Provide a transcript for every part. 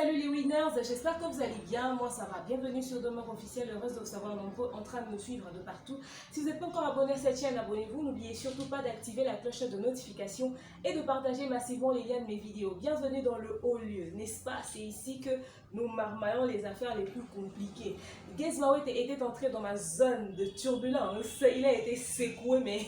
salut les winners, j'espère que vous allez bien, moi ça va. Bienvenue sur Demeure Officielle, heureuse de vous savoir nombreux en train de nous suivre de partout. Si vous n'êtes pas encore abonné à cette chaîne, abonnez-vous, n'oubliez surtout pas d'activer la cloche de notification et de partager massivement les liens de mes vidéos. Bienvenue dans le haut lieu, n'est-ce pas? C'est ici que nous marmaillons les affaires les plus compliquées. Gez Maouet était entré dans ma zone de turbulence, il a été secoué mais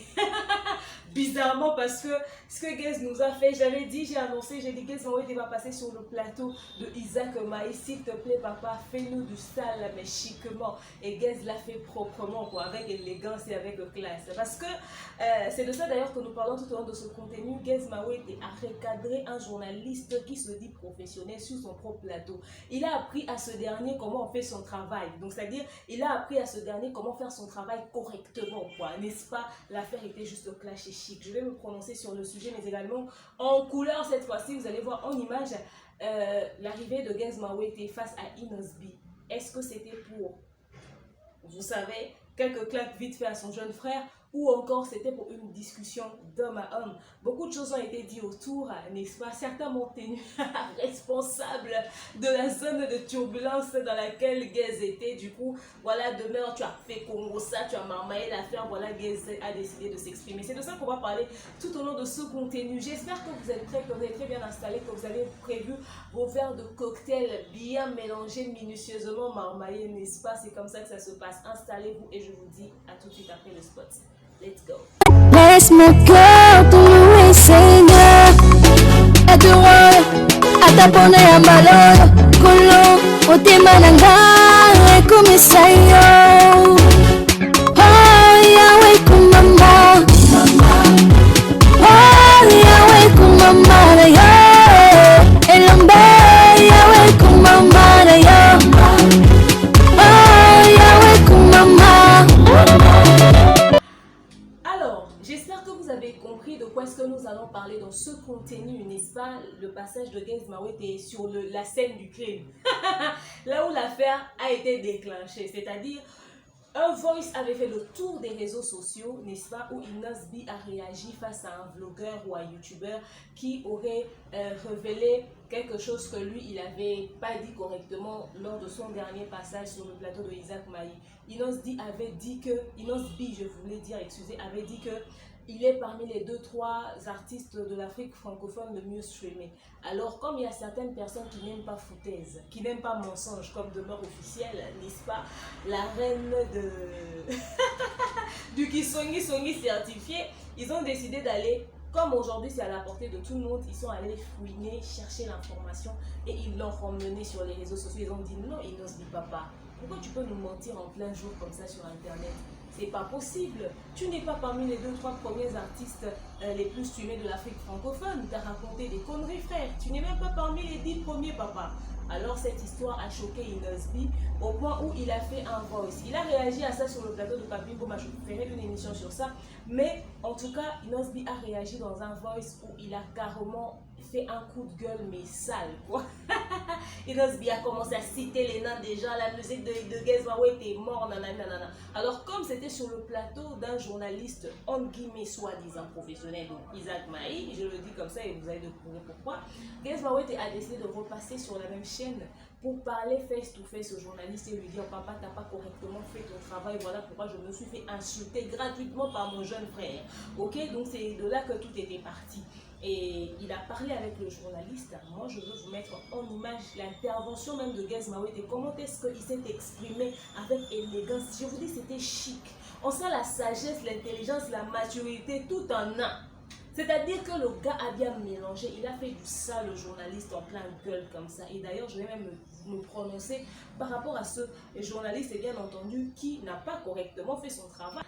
bizarrement parce que ce que Gez nous a fait, j'avais dit, j'ai annoncé, j'ai dit Gez Maouet va passer sur le plateau de Isaac Maï, s'il te plaît papa, fais-nous du sale mais chiquement. Et Gez l'a fait proprement, quoi, avec élégance et avec classe. Parce que c'est de ça d'ailleurs que nous parlons tout au long de ce contenu. Gez Maouet a recadré un journaliste qui se dit professionnel sur son propre plateau. Il a appris à ce dernier comment on fait son travail. Donc c'est-à-dire, il a appris à ce dernier comment faire son travail correctement, quoi. N'est-ce pas? L'affaire était juste clash et chic. Je vais me prononcer sur le sujet, mais également en couleur cette fois-ci. Vous allez voir en image l'arrivée de Gez Maouet face à Inosbi. Est-ce que c'était pour, vous savez, quelques claques vite fait à son jeune frère, ou encore c'était pour une discussion d'homme à homme? Beaucoup de choses ont été dites autour, n'est-ce pas? Certains m'ont tenu responsable de la zone de turbulence dans laquelle Gez était. Du coup, voilà, demain tu as fait Congo ça, tu as marmaillé l'affaire, voilà, Gez a décidé de s'exprimer. C'est de ça qu'on va parler tout au long de ce contenu. J'espère que vous êtes prêts, que vous êtes très bien installés, que vous avez prévu vos verres de cocktail bien mélangés, minutieusement marmaillés, n'est-ce pas? C'est comme ça que ça se passe. Installez-vous et je vous dis à tout de suite après le spot. Let's go. Laisse mon cœur te louer, Seigneur. Adore, atapone à malheur. Kolo, otema nanga, komisayo. Oh, Yahweh, kumama. Oh, Yahweh, kumama, yo. Elombe, Yahweh, kumama, yo. Oh, Yahweh, kumama. J'espère que vous avez compris de quoi est-ce que nous allons parler dans ce contenu, n'est-ce pas? Le passage de Gez Maouet est sur la scène du crime. Là où l'affaire a été déclenchée, c'est-à-dire un voice avait fait le tour des réseaux sociaux, n'est-ce pas, où Inosbi a réagi face à un vlogueur ou un youtubeur qui aurait révélé quelque chose que lui, il n'avait pas dit correctement lors de son dernier passage sur le plateau de Isaac Maï. Inosbi avait dit que, Inosbi, je voulais dire, excusez, avait dit que il est parmi les 2-3 artistes de l'Afrique francophone le mieux streamé. Alors, comme il y a certaines personnes qui n'aiment pas foutaise, qui n'aiment pas mensonge, comme Demeure Officielle, n'est-ce pas, la reine de du Kisongi certifié, ils ont décidé d'aller, comme aujourd'hui c'est à la portée de tout le monde, ils sont allés fouiner, chercher l'information et ils l'ont ramené sur les réseaux sociaux. Ils ont dit non, Inosbi papa, pourquoi tu peux nous mentir en plein jour comme ça sur internet? C'est pas possible. Tu n'es pas parmi les 2-3 premiers artistes les plus streamés de l'Afrique francophone. Tu as raconté des conneries, frère. Tu n'es même pas parmi les 10 premiers, papa. Alors cette histoire a choqué Inosbi au point où il a fait un voice. Il a réagi à ça sur le plateau de Papi Boma. Je ferai une émission sur ça. Mais en tout cas, Inosbi a réagi dans un voice où il a carrément fait un coup de gueule mais sale, quoi. Inosbi a commencé à citer les noms des gens, la musique de Gez Maouet était mort, nanana. Alors comme c'était sur le plateau d'un journaliste entre guillemets soi-disant professionnel, donc Isaac Maï, je le dis comme ça et vous allez découvrir pourquoi, Gez Maouet a décidé de repasser sur la même chaîne pour parler face to face au journaliste et lui dire papa t'as pas correctement fait ton travail, voilà pourquoi je me suis fait insulter gratuitement par mon jeune frère. Ok, donc c'est de là que tout était parti. Et il a parlé avec le journaliste. Moi, je veux vous mettre en image l'intervention même de Gez Maouet et comment est-ce qu'il s'est exprimé avec élégance. Je vous dis, c'était chic. On sent la sagesse, l'intelligence, la maturité, tout en un. C'est-à-dire que le gars a bien mélangé. Il a fait du sale le journaliste en plein gueule comme ça. Et d'ailleurs, je vais même me prononcer par rapport à ce journaliste, et bien entendu, qui n'a pas correctement fait son travail.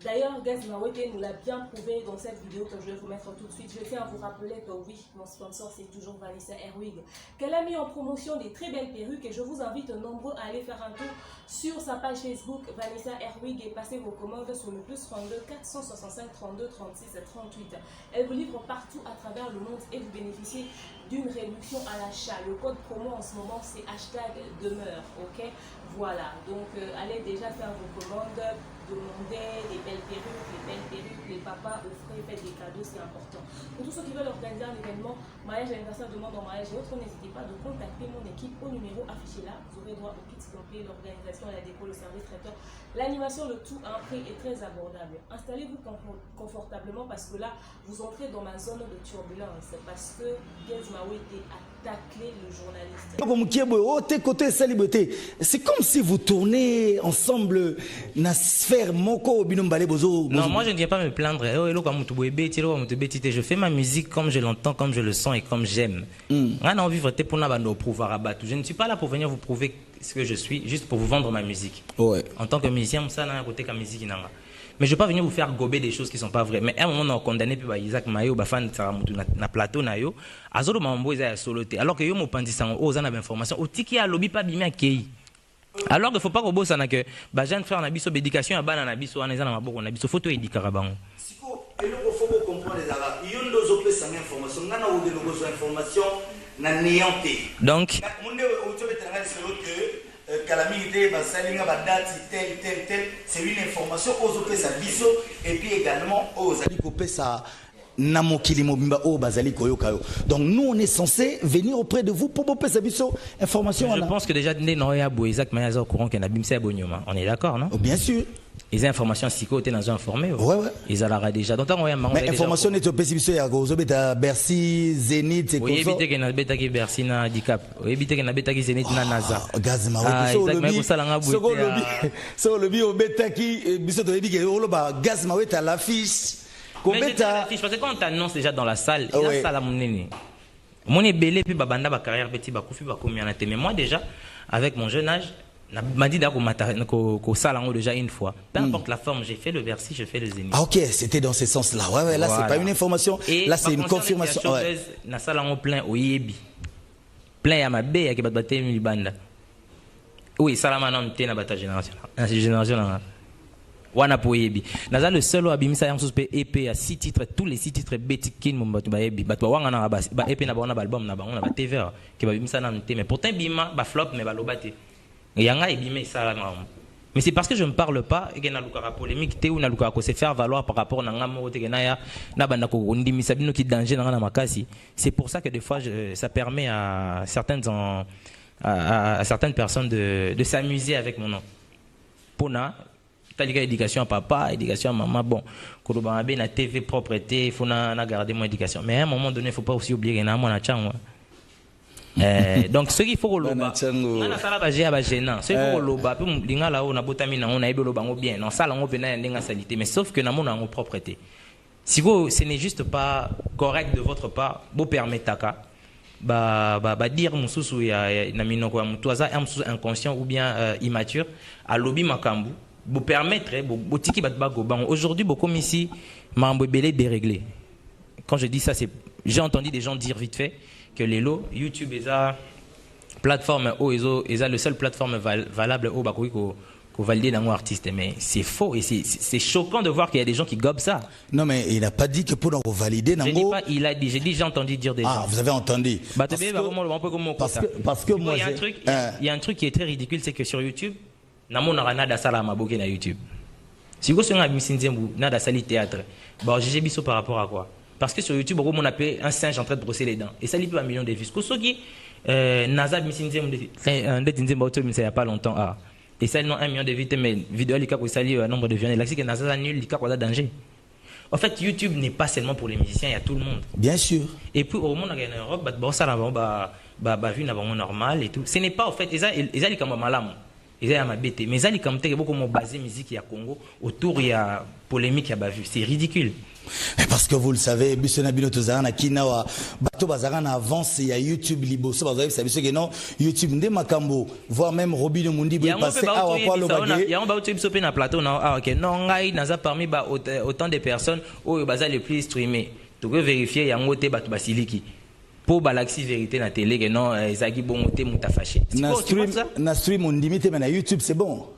D'ailleurs, Gez Maouet nous l'a bien prouvé dans cette vidéo que je vais vous mettre tout de suite. Je tiens à vous rappeler que oui, mon sponsor c'est toujours Vanessa Airwig, qu'elle a mis en promotion des très belles perruques et je vous invite nombreux à aller faire un tour sur sa page Facebook Vanessa Airwig et passer vos commandes sur le +32 465 32 36 38. Elle vous livre partout à travers le monde et vous bénéficiez d'une réduction à l'achat. Le code promo en ce moment c'est #demeure, ok? Voilà, donc allez déjà faire vos commandes, demandez des belles perruques, les papas offrez, faites des cadeaux, c'est important. Pour tous ceux qui veulent organiser un événement, mariage, anniversaire, demande en mariage et autres, n'hésitez pas de contacter mon équipe au numéro affiché là. Vous aurez droit au kit complet, l'organisation, la déco, le service traiteur, l'animation, le tout à un prix est très abordable. Installez-vous confortablement parce que là, vous entrez dans ma zone de turbulence parce que Gaze Mawete a taclé le journaliste. C'est comme si vous tournez ensemble dans la sphère moko binombale bozo. Non, moi je ne viens pas me plaindre. Je fais ma musique comme je l'entends, comme je le sens et comme j'aime. Je ne suis pas là pour venir vous prouver ce que je suis, juste pour vous vendre ma musique. Ouais. En tant que musicien, ça n'a côté que musique. Mais je ne vais pas venir vous faire gober des choses qui ne sont pas vraies. Mais à un moment, on a condamné Isaac Mayo, fan na plateau na yo, azolo mambo eza soloté. Alors que yo mo pandisang aux an information, au tiki a lobby pas bimé akei. Alors qu'il ne faut pas que ça na que ba jeune frère na biso éducation à bana na biso en ezana maboko na biso photo édikara bango. Siko eloko faut comprendre les arabes. Yondo zo pesa information, ngana wo de logo information na néanté. Donc monde o to betanga solo que calamité basalinga badati tel c'est une information aux opesa biso et puis également aux ali kopesa na mokili mobimba o bazali koyoka yo. Donc nous on est censé venir auprès de vous pour opesa biso information. Je pense que déjà Ndé Noya Boisak Mayaza au courant qu'il y a Bimsa Bonyoma. On est d'accord, non? Oh, bien sûr. Les informations psycho étaient dans un informé. Ouais. Ils allaient déjà. Donc on mais information n'est pas possible ya go beta Bercy Zénith c'est quoi ça? Oui, éviter que na beta qui Bercy na handicap. Oui, éviter que na beta qui Zénith na NASA. Gazma so le bi au beta qui biso to ebike o lo ba Gazma weta l'affiche. Mais parce que quand on t'annonce déjà dans la salle, il y a ça là mon nene. Mon est belé puis babanda ba carrière petit ba koufi ba combien na mais moi déjà avec mon jeune âge m'a dit qu'au salon déjà une fois. Peu importe la forme, j'ai fait le Bercy, je fais le Zénith. Ah ok, c'était dans ce sens-là. Ouais, là voilà. C'est pas une information, et là c'est une confirmation. Ouais. Na salon plein au yebi. Plein à ma bé à qui batté mi banda. Oui, salama non té na bata génération. C'est génération là. Wana po yebi. Naza le seul abimisa yam sous EP à 6 titres, tous les 6 titres betikin mo batu ba yebi. Batu wanga na ba EP na ba on a album na ba on a ba TV qui ba bimisa na té mais pourtant bima ba flop mais ba lobate. Yanga et bimé ça mais c'est parce que je ne parle pas et que na lukara polémique té ou na lukara ko se faire valoir par rapport na ngamo té na ya na banda ko ndimi sabino ki danger na makasi. C'est pour ça que des fois ça permet à certaines personnes de s'amuser avec mon nom. Pona Talika éducation à papa, éducation à maman, bon, quand on a bien TV propreté, il faut garder mon éducation. Mais à un moment donné, il ne faut pas aussi oublier qu'il y a un chang. Donc ce qu'il faut que l'on a gênant, ce qu'il faut que l'on a bien, non ça on a salité, mais sauf que nous avons une propreté. Si vous, ce n'est juste pas correct de votre part, vous permettez dire mususu ya na minoko ya mtu aza inconscient ou bien immature à lobby makambu vous permettre botiki batbago bango aujourd'hui beaucoup ici mambo belé déréglé. Quand je dis ça, c'est j'ai entendu des gens dire vite fait que les lots YouTube est la plateforme est le seul plateforme valable au bako ko valider dans un artiste, mais c'est faux et c'est choquant de voir qu'il y a des gens qui gobent ça. Non mais il n'a pas dit que pour nous valider. Je dis pas, il a dit, j'ai entendu dire des gens. Ah, vous avez entendu. Parce que moi il y a un truc qui est très ridicule, c'est que sur YouTube namo nada sala maboke na YouTube. Si vous avez nada sali théâtre, bon j'ai biso par rapport à quoi? Parce que sur YouTube on appelle un singe en train de brosser les dents et ça lui peut un million de vues. Kosogi Naza misinzem il y a pas longtemps ah. Et ça non 1 million de vues mais vidéo li ka ko sali nombre de vues là c'est que Naza nul li ka ko danger. En fait YouTube n'est pas seulement pour les musiciens, il y a tout le monde. Bien sûr. Et puis au monde en Europe bon ça là ba vu na bon normal et tout. Ce n'est pas en fait ils ali comme malamu. Ils ont ma bête, mais ils ont beaucoup basé musique à Congo autour il y a polémique à Bavu, c'est ridicule. Parce que vous le savez, Bissonabino Tozarana Kinawa, Bato Bazarana avance, il y a YouTube Liboso, vous savez que non, YouTube Nde Makambo, voire même Robino Mundi, il passe à Wapalo Bagé. Il y a un bateau qui na plateau, ah ok, non, il n'a pas parmi autant de personnes où il bazar les plus streamés. Tu peux vérifier, il y a un côté Bato Basiliki. Pour balaxi vérité na télé que non Zaki bon monter muta fâché. Na stream on limite mais na YouTube c'est bon.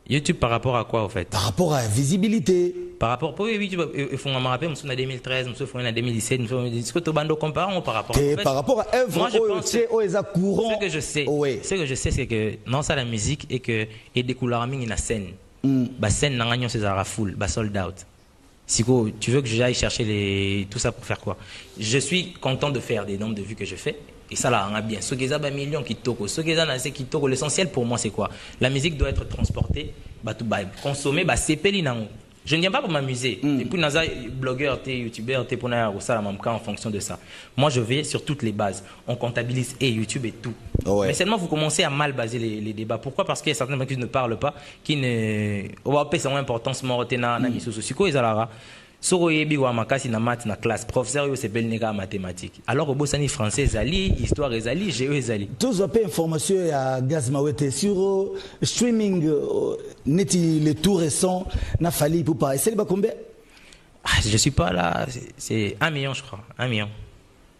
YouTube par rapport à quoi en fait? Par rapport à la visibilité. Par rapport pour YouTube, il faut me rappeler, nous sommes en 2013, nous sommes en 2017, nous sommes en que bando comparons par rapport. Par rapport à œuvre, moi je pense courant. Ce que je sais, ce que je sais, c'est que non ça la musique et que et des couleurs ming na scène. Ba scène na gagnon c'est la foule, ba sold out. Siko, tu veux que j'aille chercher tout ça pour faire quoi? Je suis content de faire des nombres de vues que je fais. Et ça là, on a bien. Ce qui est millions qui toko, ce qui est qui toko. L'essentiel pour moi, c'est quoi? La musique doit être transportée, consommée, je ne viens pas pour m'amuser. Et puis, naza blogueur, t'es youtubeur, t'es pour ça en fonction de ça. Moi, je vais sur toutes les bases. On comptabilise et YouTube et tout. Mais seulement, vous commencez à mal baser les débats. Pourquoi? Parce qu'il y a certains qui ne parlent pas, qui ne. On va payer son importance, morotena, namiso, sosiko, izalara. Soro yebi wa makasi na maths na classe professeur yo s'appelle nega mathématiques alors au bosani français zali histoire zali géo zali tous appels information à Gaz Mawete sur streaming neti le tout récent n'a fallu pour parler c'est combien je suis pas là c'est 1 million je crois 1 million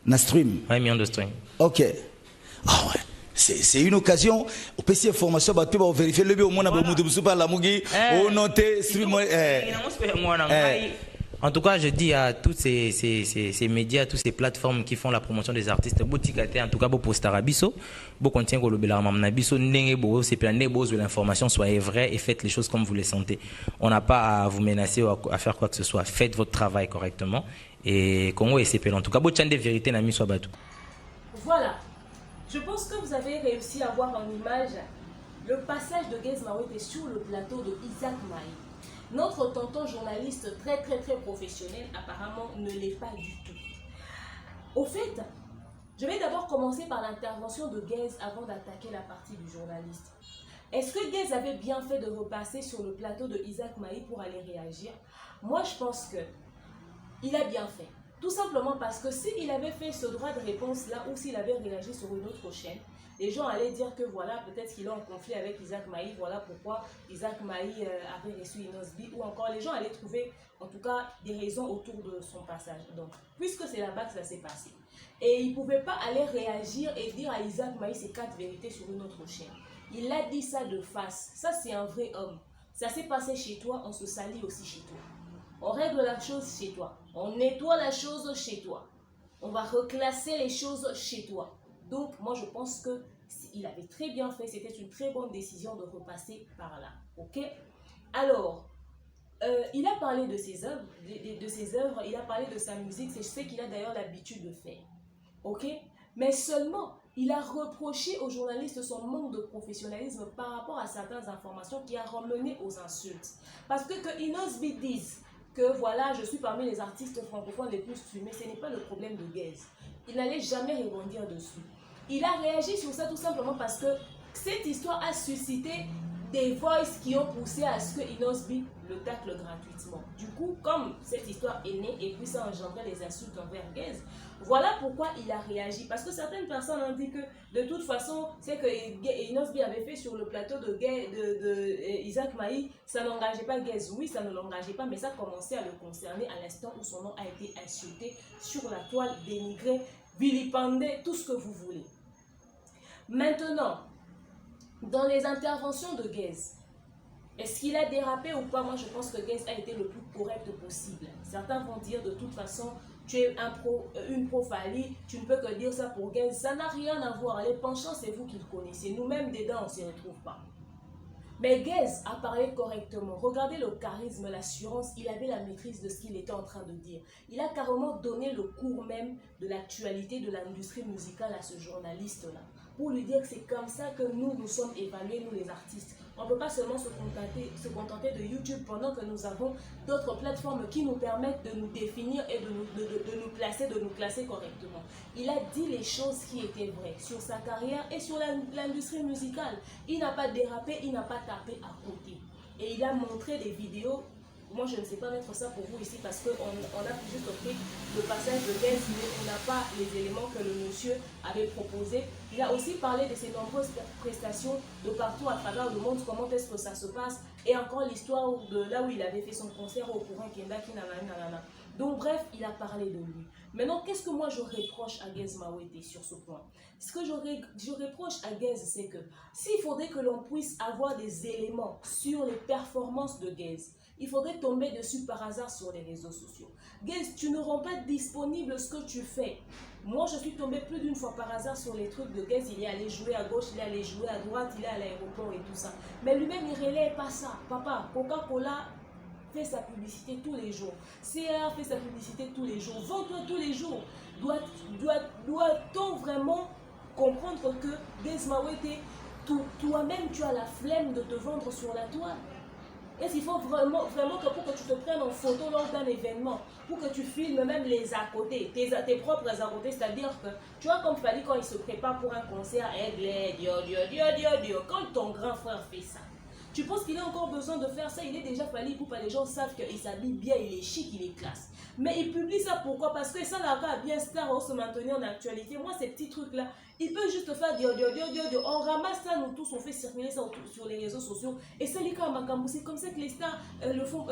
na stream 1 million de stream ok ah ouais c'est une occasion au PC information bah tu vas vérifier le bio mon abou de super la mugi au noter stream En tout cas, je dis à tous ces médias, toutes ces plateformes qui font la promotion des artistes, en tout cas, pour poster à Bisso, pour continuer à Bisso, l'information soit vraie et faites les choses comme vous les sentez. On n'a pas à vous menacer ou à faire quoi que ce soit. Faites votre travail correctement et Congo et CPL. En tout cas, pour des vérités, n'ami soit bateau. Voilà. Je pense que vous avez réussi à voir en image le passage de Gaz Mawete sur le plateau de Isaac Maï. Notre tonton journaliste très professionnel apparemment ne l'est pas du tout. Au fait, je vais d'abord commencer par l'intervention de Gaz avant d'attaquer la partie du journaliste. Est-ce que Gaz avait bien fait de repasser sur le plateau de Isaac Maï pour aller réagir? Moi je pense que il a bien fait. Tout simplement parce que s'il avait fait ce droit de réponse là ou s'il avait réagi sur une autre chaîne, les gens allaient dire que voilà, peut-être qu'il est en conflit avec Isaac Maï, voilà pourquoi Isaac Maï avait reçu Inosbi, ou encore les gens allaient trouver en tout cas des raisons autour de son passage. Donc, puisque c'est là-bas que ça s'est passé. Et il ne pouvait pas aller réagir et dire à Isaac Maï ces 4 vérités sur une autre chaîne. Il a dit ça de face. Ça, c'est un vrai homme. Ça s'est passé chez toi, on se salit aussi chez toi. On règle la chose chez toi. On nettoie la chose chez toi. On va reclasser les choses chez toi. Donc, moi, je pense qu'il avait très bien fait. C'était une très bonne décision de repasser par là. Ok? Alors, il a parlé de ses œuvres, de ses œuvres. Il a parlé de sa musique. C'est ce qu'il a d'ailleurs l'habitude de faire. Ok? Mais seulement, il a reproché aux journalistes son manque de professionnalisme par rapport à certaines informations qui a ramené aux insultes. Parce que Inosbi dise que voilà, je suis parmi les artistes francophones les plus streamés, ce n'est pas le problème de Gaz. Il n'allait jamais rebondir dessus. Il a réagi sur ça tout simplement parce que cette histoire a suscité des voices qui ont poussé à ce que Inosbi le tacle gratuitement. Du coup, comme cette histoire est née et puis ça a engendré des insultes envers Gaz, voilà pourquoi il a réagi. Parce que certaines personnes ont dit que de toute façon, c'est que Inosbi avait fait sur le plateau de Isaac Maï, ça n'engageait pas Gaz. Oui, ça ne l'engageait pas, mais ça commençait à le concerner à l'instant où son nom a été insulté sur la toile, dénigré, vilipendé, tout ce que vous voulez. Maintenant, dans les interventions de Gaz, est-ce qu'il a dérapé ou pas? Moi, je pense que Gaz a été le plus correct possible. Certains vont dire de toute façon, tu es une pro-Fally, tu ne peux que dire ça pour Gaz. Ça n'a rien à voir. Les penchants, c'est vous qui le connaissez. Nous-mêmes, dedans, on ne s'y retrouve pas. Mais Gaz a parlé correctement. Regardez le charisme, l'assurance. Il avait la maîtrise de ce qu'il était en train de dire. Il a carrément donné le cours même de l'actualité de l'industrie musicale à ce journaliste-là. Pour lui dire que c'est comme ça que nous sommes évalués, nous les artistes. On ne peut pas seulement se contenter de YouTube pendant que nous avons d'autres plateformes qui nous permettent de nous définir et de nous placer, de nous classer correctement. Il a dit les choses qui étaient vraies sur sa carrière et sur l'industrie musicale. Il n'a pas dérapé, il n'a pas tapé à côté. Et il a montré des vidéos. Moi, je ne sais pas mettre ça pour vous ici parce qu'on a juste pris le passage de Gaz, mais on n'a pas les éléments que le monsieur avait proposés. Il a aussi parlé de ses nombreuses prestations de partout à travers le monde, comment est-ce que ça se passe, et encore l'histoire de là où il avait fait son concert au courant Kendaki nanana. Donc bref, il a parlé de lui. Maintenant, qu'est-ce que moi je reproche à Gaz Mawete sur ce point? Ce que je reproche à Gaz, c'est que s'il faudrait que l'on puisse avoir des éléments sur les performances de Gaz, il faudrait tomber dessus par hasard sur les réseaux sociaux. Guys, tu ne rends pas disponible ce que tu fais. Moi, je suis tombée plus d'une fois par hasard sur les trucs de Guys. Il est allé jouer à gauche, il est allé jouer à droite, il est à l'aéroport et tout ça. Mais lui-même, il relaie pas ça. Papa, Coca-Cola fait sa publicité tous les jours. CR fait sa publicité tous les jours. Vends-toi tous les jours. Doit-on vraiment comprendre que Guys Mawete, toi-même, tu as la flemme de te vendre sur la toile? Est-ce qu'il faut vraiment que pour que tu te prennes en photo lors d'un événement, pour que tu filmes même les à côté, tes propres à côté, c'est-à-dire que, tu vois comme Fally quand il se prépare pour un concert, quand ton grand frère fait ça, tu penses qu'il a encore besoin de faire ça? Il est déjà Fally Ipupa, les gens savent qu'il s'habille bien, il est chic, il est classe. Mais il publie ça pourquoi? Parce que ça n'a pas bien star ou se maintenir en actualité. Moi, ces petits trucs-là, il peut juste faire on ramasse ça, nous tous, on fait circuler ça sur les réseaux sociaux. Et c'est les cas à c'est comme ça que les stars le font,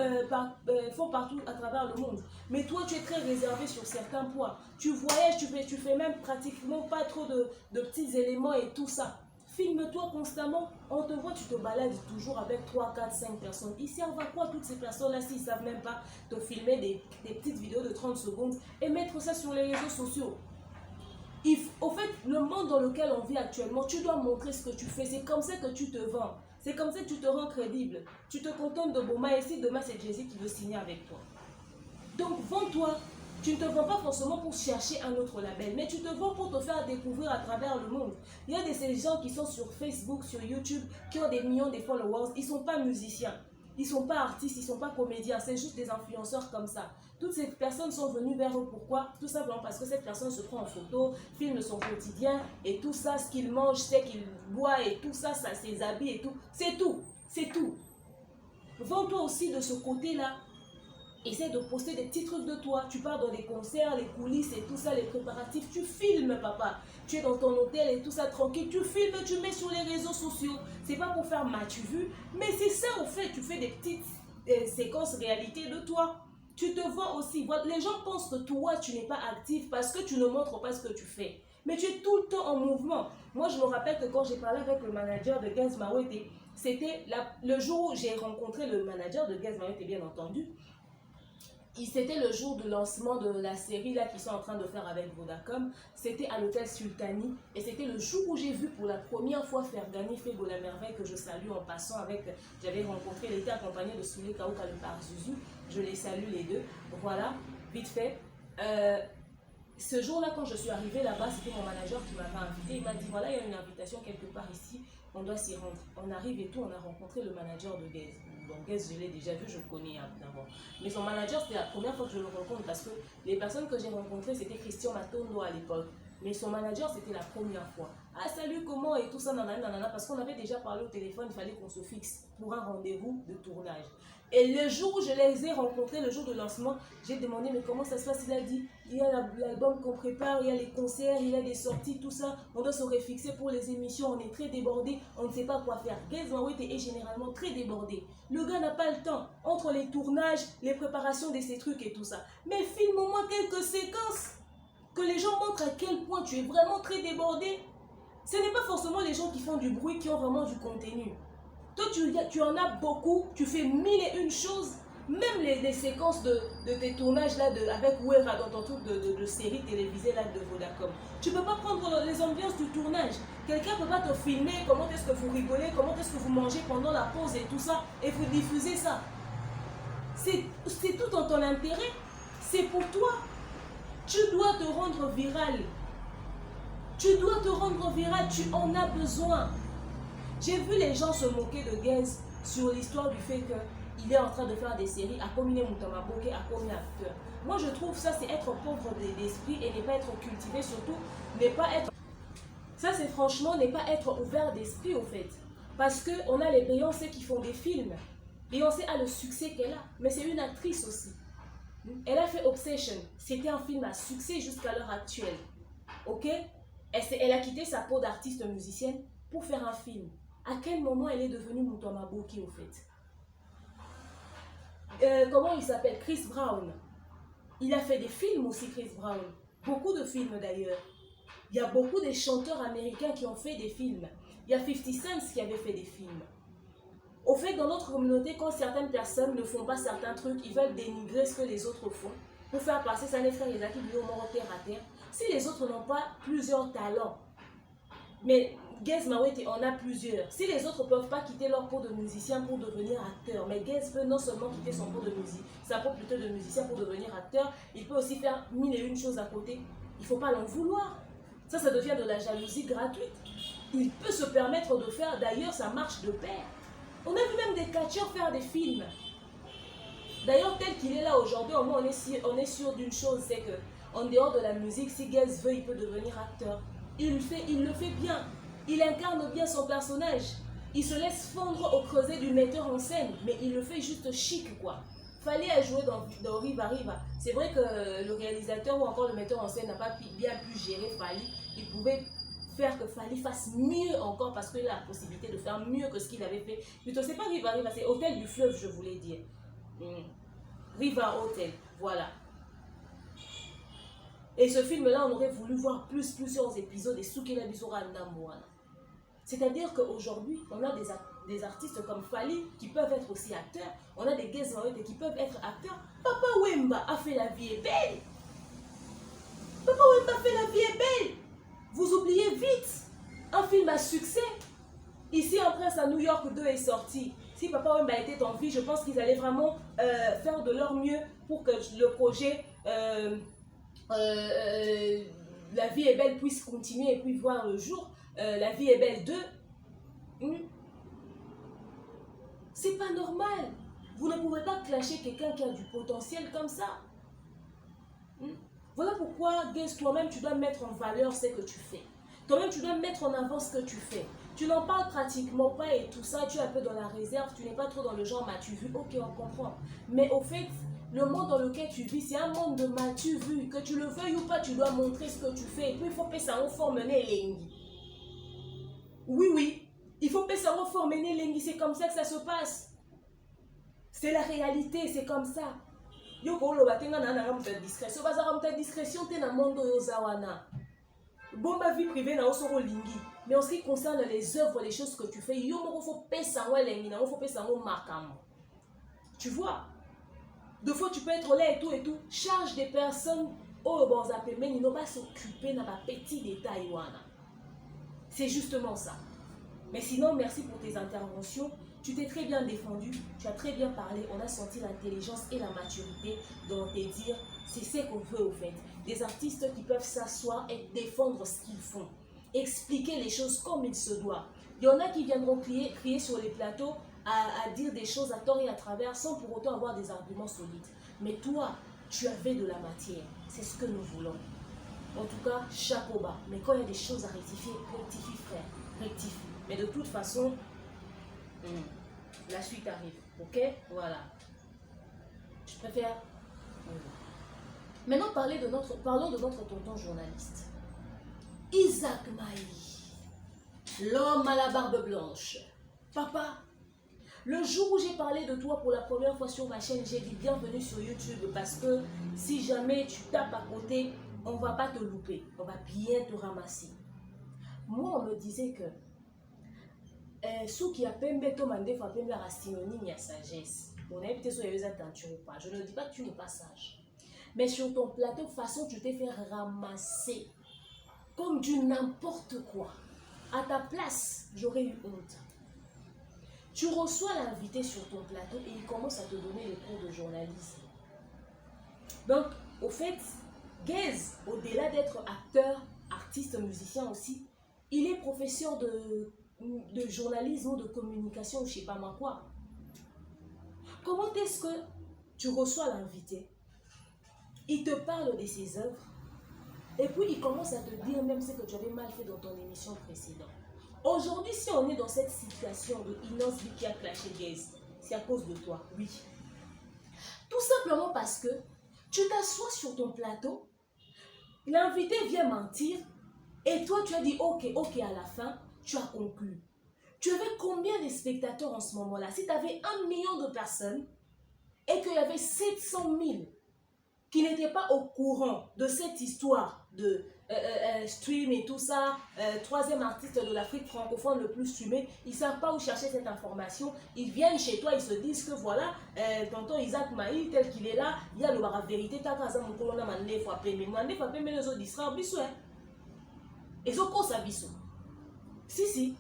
font partout à travers le monde. Mais toi, tu es très réservé sur certains points. Tu voyages, tu fais même pratiquement pas trop de petits éléments et tout ça. Filme-toi constamment, on te voit, tu te balades toujours avec 3, 4, 5 personnes. Ils servent à quoi toutes ces personnes-là s'ils ne savent même pas te filmer des petites vidéos de 30 secondes et mettre ça sur les réseaux sociaux? Au fait, le monde dans lequel on vit actuellement, tu dois montrer ce que tu fais. C'est comme ça que tu te vends. C'est comme ça que tu te rends crédible. Tu te contentes de Boma et si demain c'est Jay-Z qui veut signer avec toi. Donc, vends-toi. Tu ne te vends pas forcément pour chercher un autre label, mais tu te vends pour te faire découvrir à travers le monde. Il y a ces gens qui sont sur Facebook, sur YouTube, qui ont des millions de followers. Ils ne sont pas musiciens, ils ne sont pas artistes, ils ne sont pas comédiens. C'est juste des influenceurs comme ça. Toutes ces personnes sont venues vers eux. Pourquoi? Tout simplement parce que cette personne se prend en photo, filme son quotidien et tout ça, ce qu'il mange, ce qu'il boit et tout ça, ses habits et tout. C'est tout, c'est tout. Vends-toi aussi de ce côté-là. Essaie de poster des petits trucs de toi. Tu pars dans des concerts, les coulisses et tout ça, les préparatifs. Tu filmes, papa. Tu es dans ton hôtel et tout ça, tranquille. Tu filmes, tu mets sur les réseaux sociaux. C'est pas pour faire m'as-tu vu, mais c'est ça au fait. Tu fais des petites séquences réalité de toi. Tu te vois aussi. Les gens pensent que toi, tu n'es pas actif parce que tu ne montres pas ce que tu fais. Mais tu es tout le temps en mouvement. Moi, je me rappelle que quand j'ai parlé avec le manager de Guys Mawete, c'était le jour où j'ai rencontré le manager de Guys Mawete, bien entendu. C'était le jour du lancement de la série là qu'ils sont en train de faire avec Vodacom. C'était à l'hôtel Sultani et c'était le jour où j'ai vu pour la première fois Fergani Fego la merveille que je salue en passant avec. J'avais rencontré, il était accompagné de Soulé Kaouka le Parzuzu. Je les salue les deux. Voilà, vite fait. Ce jour-là, quand je suis arrivée là-bas, c'était mon manager qui m'avait invité. Il m'a dit voilà, il y a une invitation quelque part ici, on doit s'y rendre. On arrive et tout, on a rencontré le manager de Guys. Donc Guys, je l'ai déjà vu, je le connais d'abord. Mais son manager, c'était la première fois que je le rencontre parce que les personnes que j'ai rencontrées, c'était Christian Matondo à l'époque. Mais son manager, c'était la première fois. Ah, salut, comment et tout ça, nanana, parce qu'on avait déjà parlé au téléphone, il fallait qu'on se fixe pour un rendez-vous de tournage. Et le jour où je les ai rencontrés, le jour de lancement, j'ai demandé mais comment ça se passe? Il a dit il y a l'album qu'on prépare, il y a les concerts, il y a des sorties, tout ça. On doit se réfixer pour les émissions, on est très débordé, on ne sait pas quoi faire. Guys Mawete est généralement très débordé. Le gars n'a pas le temps entre les tournages, les préparations de ces trucs et tout ça. Mais filme-moi quelques séquences que les gens montrent à quel point tu es vraiment très débordé. Ce n'est pas forcément les gens qui font du bruit qui ont vraiment du contenu. Toi, tu en as beaucoup, tu fais 1001 choses, même les séquences de tes tournages là avec Wera dans ton truc de série télévisée là de Vodacom. Tu ne peux pas prendre les ambiances du tournage. Quelqu'un ne peut pas te filmer comment est-ce que vous rigolez, comment est-ce que vous mangez pendant la pause et tout ça, et vous diffusez ça. C'est tout dans ton intérêt, c'est pour toi. Tu dois te rendre viral. Tu dois te rendre viral, tu en as besoin. J'ai vu les gens se moquer de Guys sur l'histoire du fait qu'il est en train de faire des séries à combien Moutamaboke, à combien acteur. Moi je trouve ça c'est être pauvre d'esprit et ne pas être cultivé, surtout ne pas être... Ça c'est franchement ne pas être ouvert d'esprit au fait. Parce qu'on a les Beyoncé qui font des films. Beyoncé a le succès qu'elle a, mais c'est une actrice aussi. Elle a fait Obsession, c'était un film à succès jusqu'à l'heure actuelle. Ok? Elle a quitté sa peau d'artiste musicienne pour faire un film. À quel moment elle est devenue Moutamaboke au fait? Comment il s'appelle? Chris Brown. Il a fait des films aussi, Chris Brown. Beaucoup de films d'ailleurs. Il y a beaucoup de chanteurs américains qui ont fait des films. Il y a 50 Cent qui avait fait des films. Au fait, dans notre communauté, quand certaines personnes ne font pas certains trucs, ils veulent dénigrer ce que les autres font pour faire passer ça les frères et les acquis du moment terre à terre. Si les autres n'ont pas plusieurs talents, mais Gez Mawete en a plusieurs. Si les autres ne peuvent pas quitter leur peau de musicien pour devenir acteur, mais Gez peut non seulement quitter son peau de musique, sa peau plutôt de musicien pour devenir acteur, il peut aussi faire mille et une choses à côté. Il ne faut pas l'en vouloir. Ça devient de la jalousie gratuite. Il peut se permettre de faire, d'ailleurs, ça marche de pair. On a vu même des catcheurs faire des films. D'ailleurs, tel qu'il est là aujourd'hui, au moins on est sûr d'une chose, c'est que en dehors de la musique, si Gez veut, il peut devenir acteur. Il le fait bien. Il incarne bien son personnage. Il se laisse fondre au creuset du metteur en scène, mais il le fait juste chic, quoi. Fallait à jouer dans Riva Riva. C'est vrai que le réalisateur ou encore le metteur en scène n'a pas bien pu gérer Fally. Il pouvait faire que Fally fasse mieux encore parce qu'il a la possibilité de faire mieux que ce qu'il avait fait. Plutôt, c'est pas Riva Riva, c'est Hôtel du Fleuve, je voulais dire. Riva Hotel, voilà. Et ce film-là, on aurait voulu voir plusieurs épisodes et Soukela Bisora Ndamouana. C'est-à-dire qu'aujourd'hui, on a des artistes comme Fally qui peuvent être aussi acteurs. On a des Gez Mawete qui peuvent être acteurs. Papa Wemba a fait La vie est belle. Papa Wemba a fait La vie est belle. Vous oubliez vite un film à succès. Ici, Un prince à New York 2 est sorti. Si Papa Wemba était en vie, je pense qu'ils allaient vraiment faire de leur mieux pour que le projet La vie est belle puisse continuer et puis voir le jour. La vie est belle 2. C'est pas normal. Vous ne pouvez pas clasher quelqu'un qui a du potentiel comme ça. Voilà pourquoi, Gez, toi-même, tu dois mettre en valeur ce que tu fais. Toi-même, tu dois mettre en avant ce que tu fais. Tu n'en parles pratiquement pas et tout ça, tu es un peu dans la réserve, tu n'es pas trop dans le genre m'as-tu vu, ok, on comprend. Mais au fait, le monde dans lequel tu vis, c'est un monde de m'as-tu vu. Que tu le veuilles ou pas, tu dois montrer ce que tu fais. Et puis, il faut payer ça en forme lengi. Oui, il faut payer ça en forme lengi. C'est comme ça que ça se passe. C'est la réalité, c'est comme ça. Yo ko lo batenga na na ramta discrétion, baza ramta discrétion te na mondo yo zawana. Bon, ma vie privée na osoro lingi. Mais en ce qui concerne les œuvres, les choses que tu fais, yo mo faut payer ça en lengi, na faut payer ça en makam. Tu vois? Deux fois tu peux être là et tout. Charge des personnes au bon zappé, mais ils n'ont pas s'occuper dans les petits détails. C'est justement ça. Mais sinon, merci pour tes interventions. Tu t'es très bien défendu, tu as très bien parlé. On a senti l'intelligence et la maturité dans tes dires. C'est ce qu'on veut au fait. Des artistes qui peuvent s'asseoir et défendre ce qu'ils font. Expliquer les choses comme il se doit. Il y en a qui viendront crier sur les plateaux à dire des choses à tort et à travers sans pour autant avoir des arguments solides. Mais toi, tu avais de la matière. C'est ce que nous voulons. En tout cas, chapeau bas. Mais quand il y a des choses à rectifier, rectifie frère, rectifie. Mais de toute façon, la suite arrive. Ok? Voilà. Je préfère... Maintenant, parlons de notre tonton journaliste. Isaac Maï, l'homme à la barbe blanche. Papa, le jour où j'ai parlé de toi pour la première fois sur ma chaîne, j'ai dit bienvenue sur YouTube parce que si jamais tu tapes à côté, on ne va pas te louper, on va bien te ramasser. Moi, on me disait que ceux qui appellent Betomande font appeler la synonyme à sagesse. On a peut-être sur les attentions ou pas. Je ne dis pas que tu n'es pas sage. Mais sur ton plateau, de façon, tu t'es fait ramasser comme du n'importe quoi. À ta place, j'aurais eu honte. Tu reçois l'invité sur ton plateau et il commence à te donner les cours de journalisme. Donc, au fait, Gez, au-delà d'être acteur, artiste, musicien aussi, il est professeur de journalisme ou de communication, je ne sais pas moi quoi. Comment est-ce que tu reçois l'invité? Il te parle de ses œuvres et puis il commence à te dire même ce que tu avais mal fait dans ton émission précédente. Aujourd'hui, si on est dans cette situation de Inos qui a clashé Gez, c'est à cause de toi, oui. Tout simplement parce que tu t'assois sur ton plateau, l'invité vient mentir et toi tu as dit ok, à la fin, tu as conclu. Tu avais combien de spectateurs en ce moment-là? Si tu avais 1 million de personnes et qu'il y avait 700 000 qui n'étaient pas au courant de cette histoire de stream et tout ça, troisième artiste de l'Afrique francophone le plus streamé, ils ne savent pas où chercher cette information. Ils viennent chez toi, ils se disent que voilà, tonton Isaac Maï, tel qu'il est là, il y a le bar à vérité, t'as qu'à ça, mon colonel m'a dit, il faut appeler, mais les autres distraits, bisous, hein. Et ça cause à bisous. Si.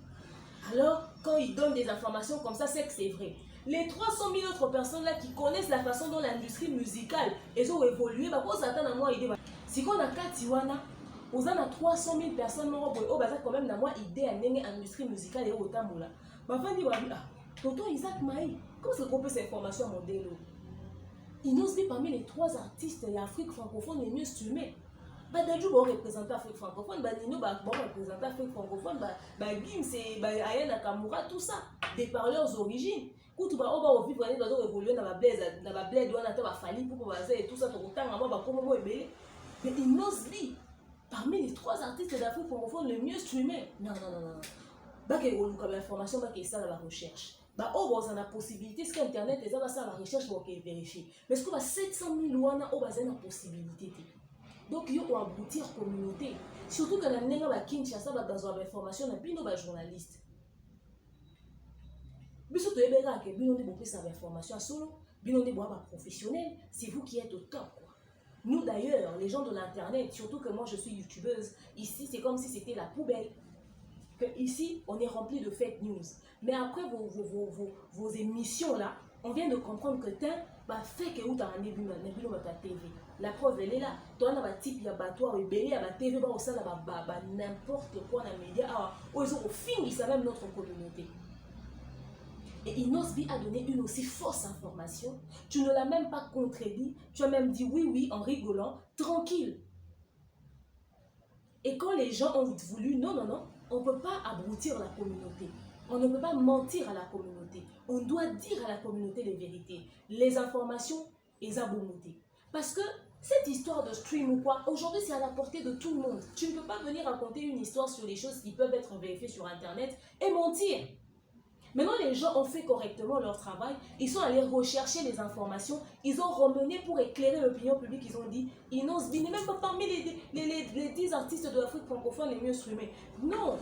Alors, quand ils donnent des informations comme ça, c'est que c'est vrai. Les 300 000 autres personnes là qui connaissent la façon dont l'industrie musicale ils ont évolué, bah pour ça à moi idée. Si on a 4 Tiwana, on a 300 000 personnes oh bah ça quand même na moi idée à l'industrie musicale et autant là. Ma femme dit ah, tonton Isaac Maï, comment est-ce qu'on peut cette information à mon délo? Il nous dit parmi les 3 artistes de l'Afrique francophone les mieux streamés. Bah déjà bon représentant Afrique francophone, bah Nino bah bon représentant Afrique francophone, bah Gim c'est bah Aya Nakamura tout ça, des parleurs origines. Quand tu vas au vivre dans les évoluer dans la blaise on a ta fali pour passer et tout ça tout temps moi bah comment moi mais il n'ose dit parmi les 3 artistes d'Afrique francophone les mieux streamés. Non. Bah que on comme information bah que ça dans la recherche. Bah oh bon ça la possibilité ce qu'internet et ça va ça la recherche pour vérifier. Mais ce que bah 700 000 wana oh bah c'est une possibilité. Donc, il faut aboutir communauté. Surtout que la nègre va Kinshasa va besoin d'informations, on a bien nos journalistes. Mais surtout, il y a des gens qui ont besoin d'informations solo, bien on est professionnel, c'est vous qui êtes au top. Quoi. Nous d'ailleurs, les gens de l'internet, surtout que moi je suis youtubeuse, ici c'est comme si c'était la poubelle. Que ici, on est rempli de fake news. Mais après vos émissions là, on vient de comprendre que bah fait que où t'as un début dans ta TV. La preuve elle est là. Toi on a type il y a toi et belé à la TV bah au sein bah n'importe quoi dans les médias ah ils ont au fin ils savent même notre communauté. Et Inosbi a donné une aussi fausse information. Tu ne l'as même pas contredit. Tu as même dit oui en rigolant, tranquille. Et quand les gens ont voulu, non, on ne peut pas abrutir la communauté. On ne peut pas mentir à la communauté. On doit dire à la communauté les vérités. Les informations, les abonnements. Parce que cette histoire de stream ou quoi, aujourd'hui c'est à la portée de tout le monde. Tu ne peux pas venir raconter une histoire sur les choses qui peuvent être vérifiées sur Internet et mentir. Maintenant, les gens ont fait correctement leur travail. Ils sont allés rechercher les informations. Ils ont ramené pour éclairer l'opinion publique. Ils ont dit, Inosbi n'est même pas parmi les 10 artistes de l'Afrique francophone les mieux streamés. Non.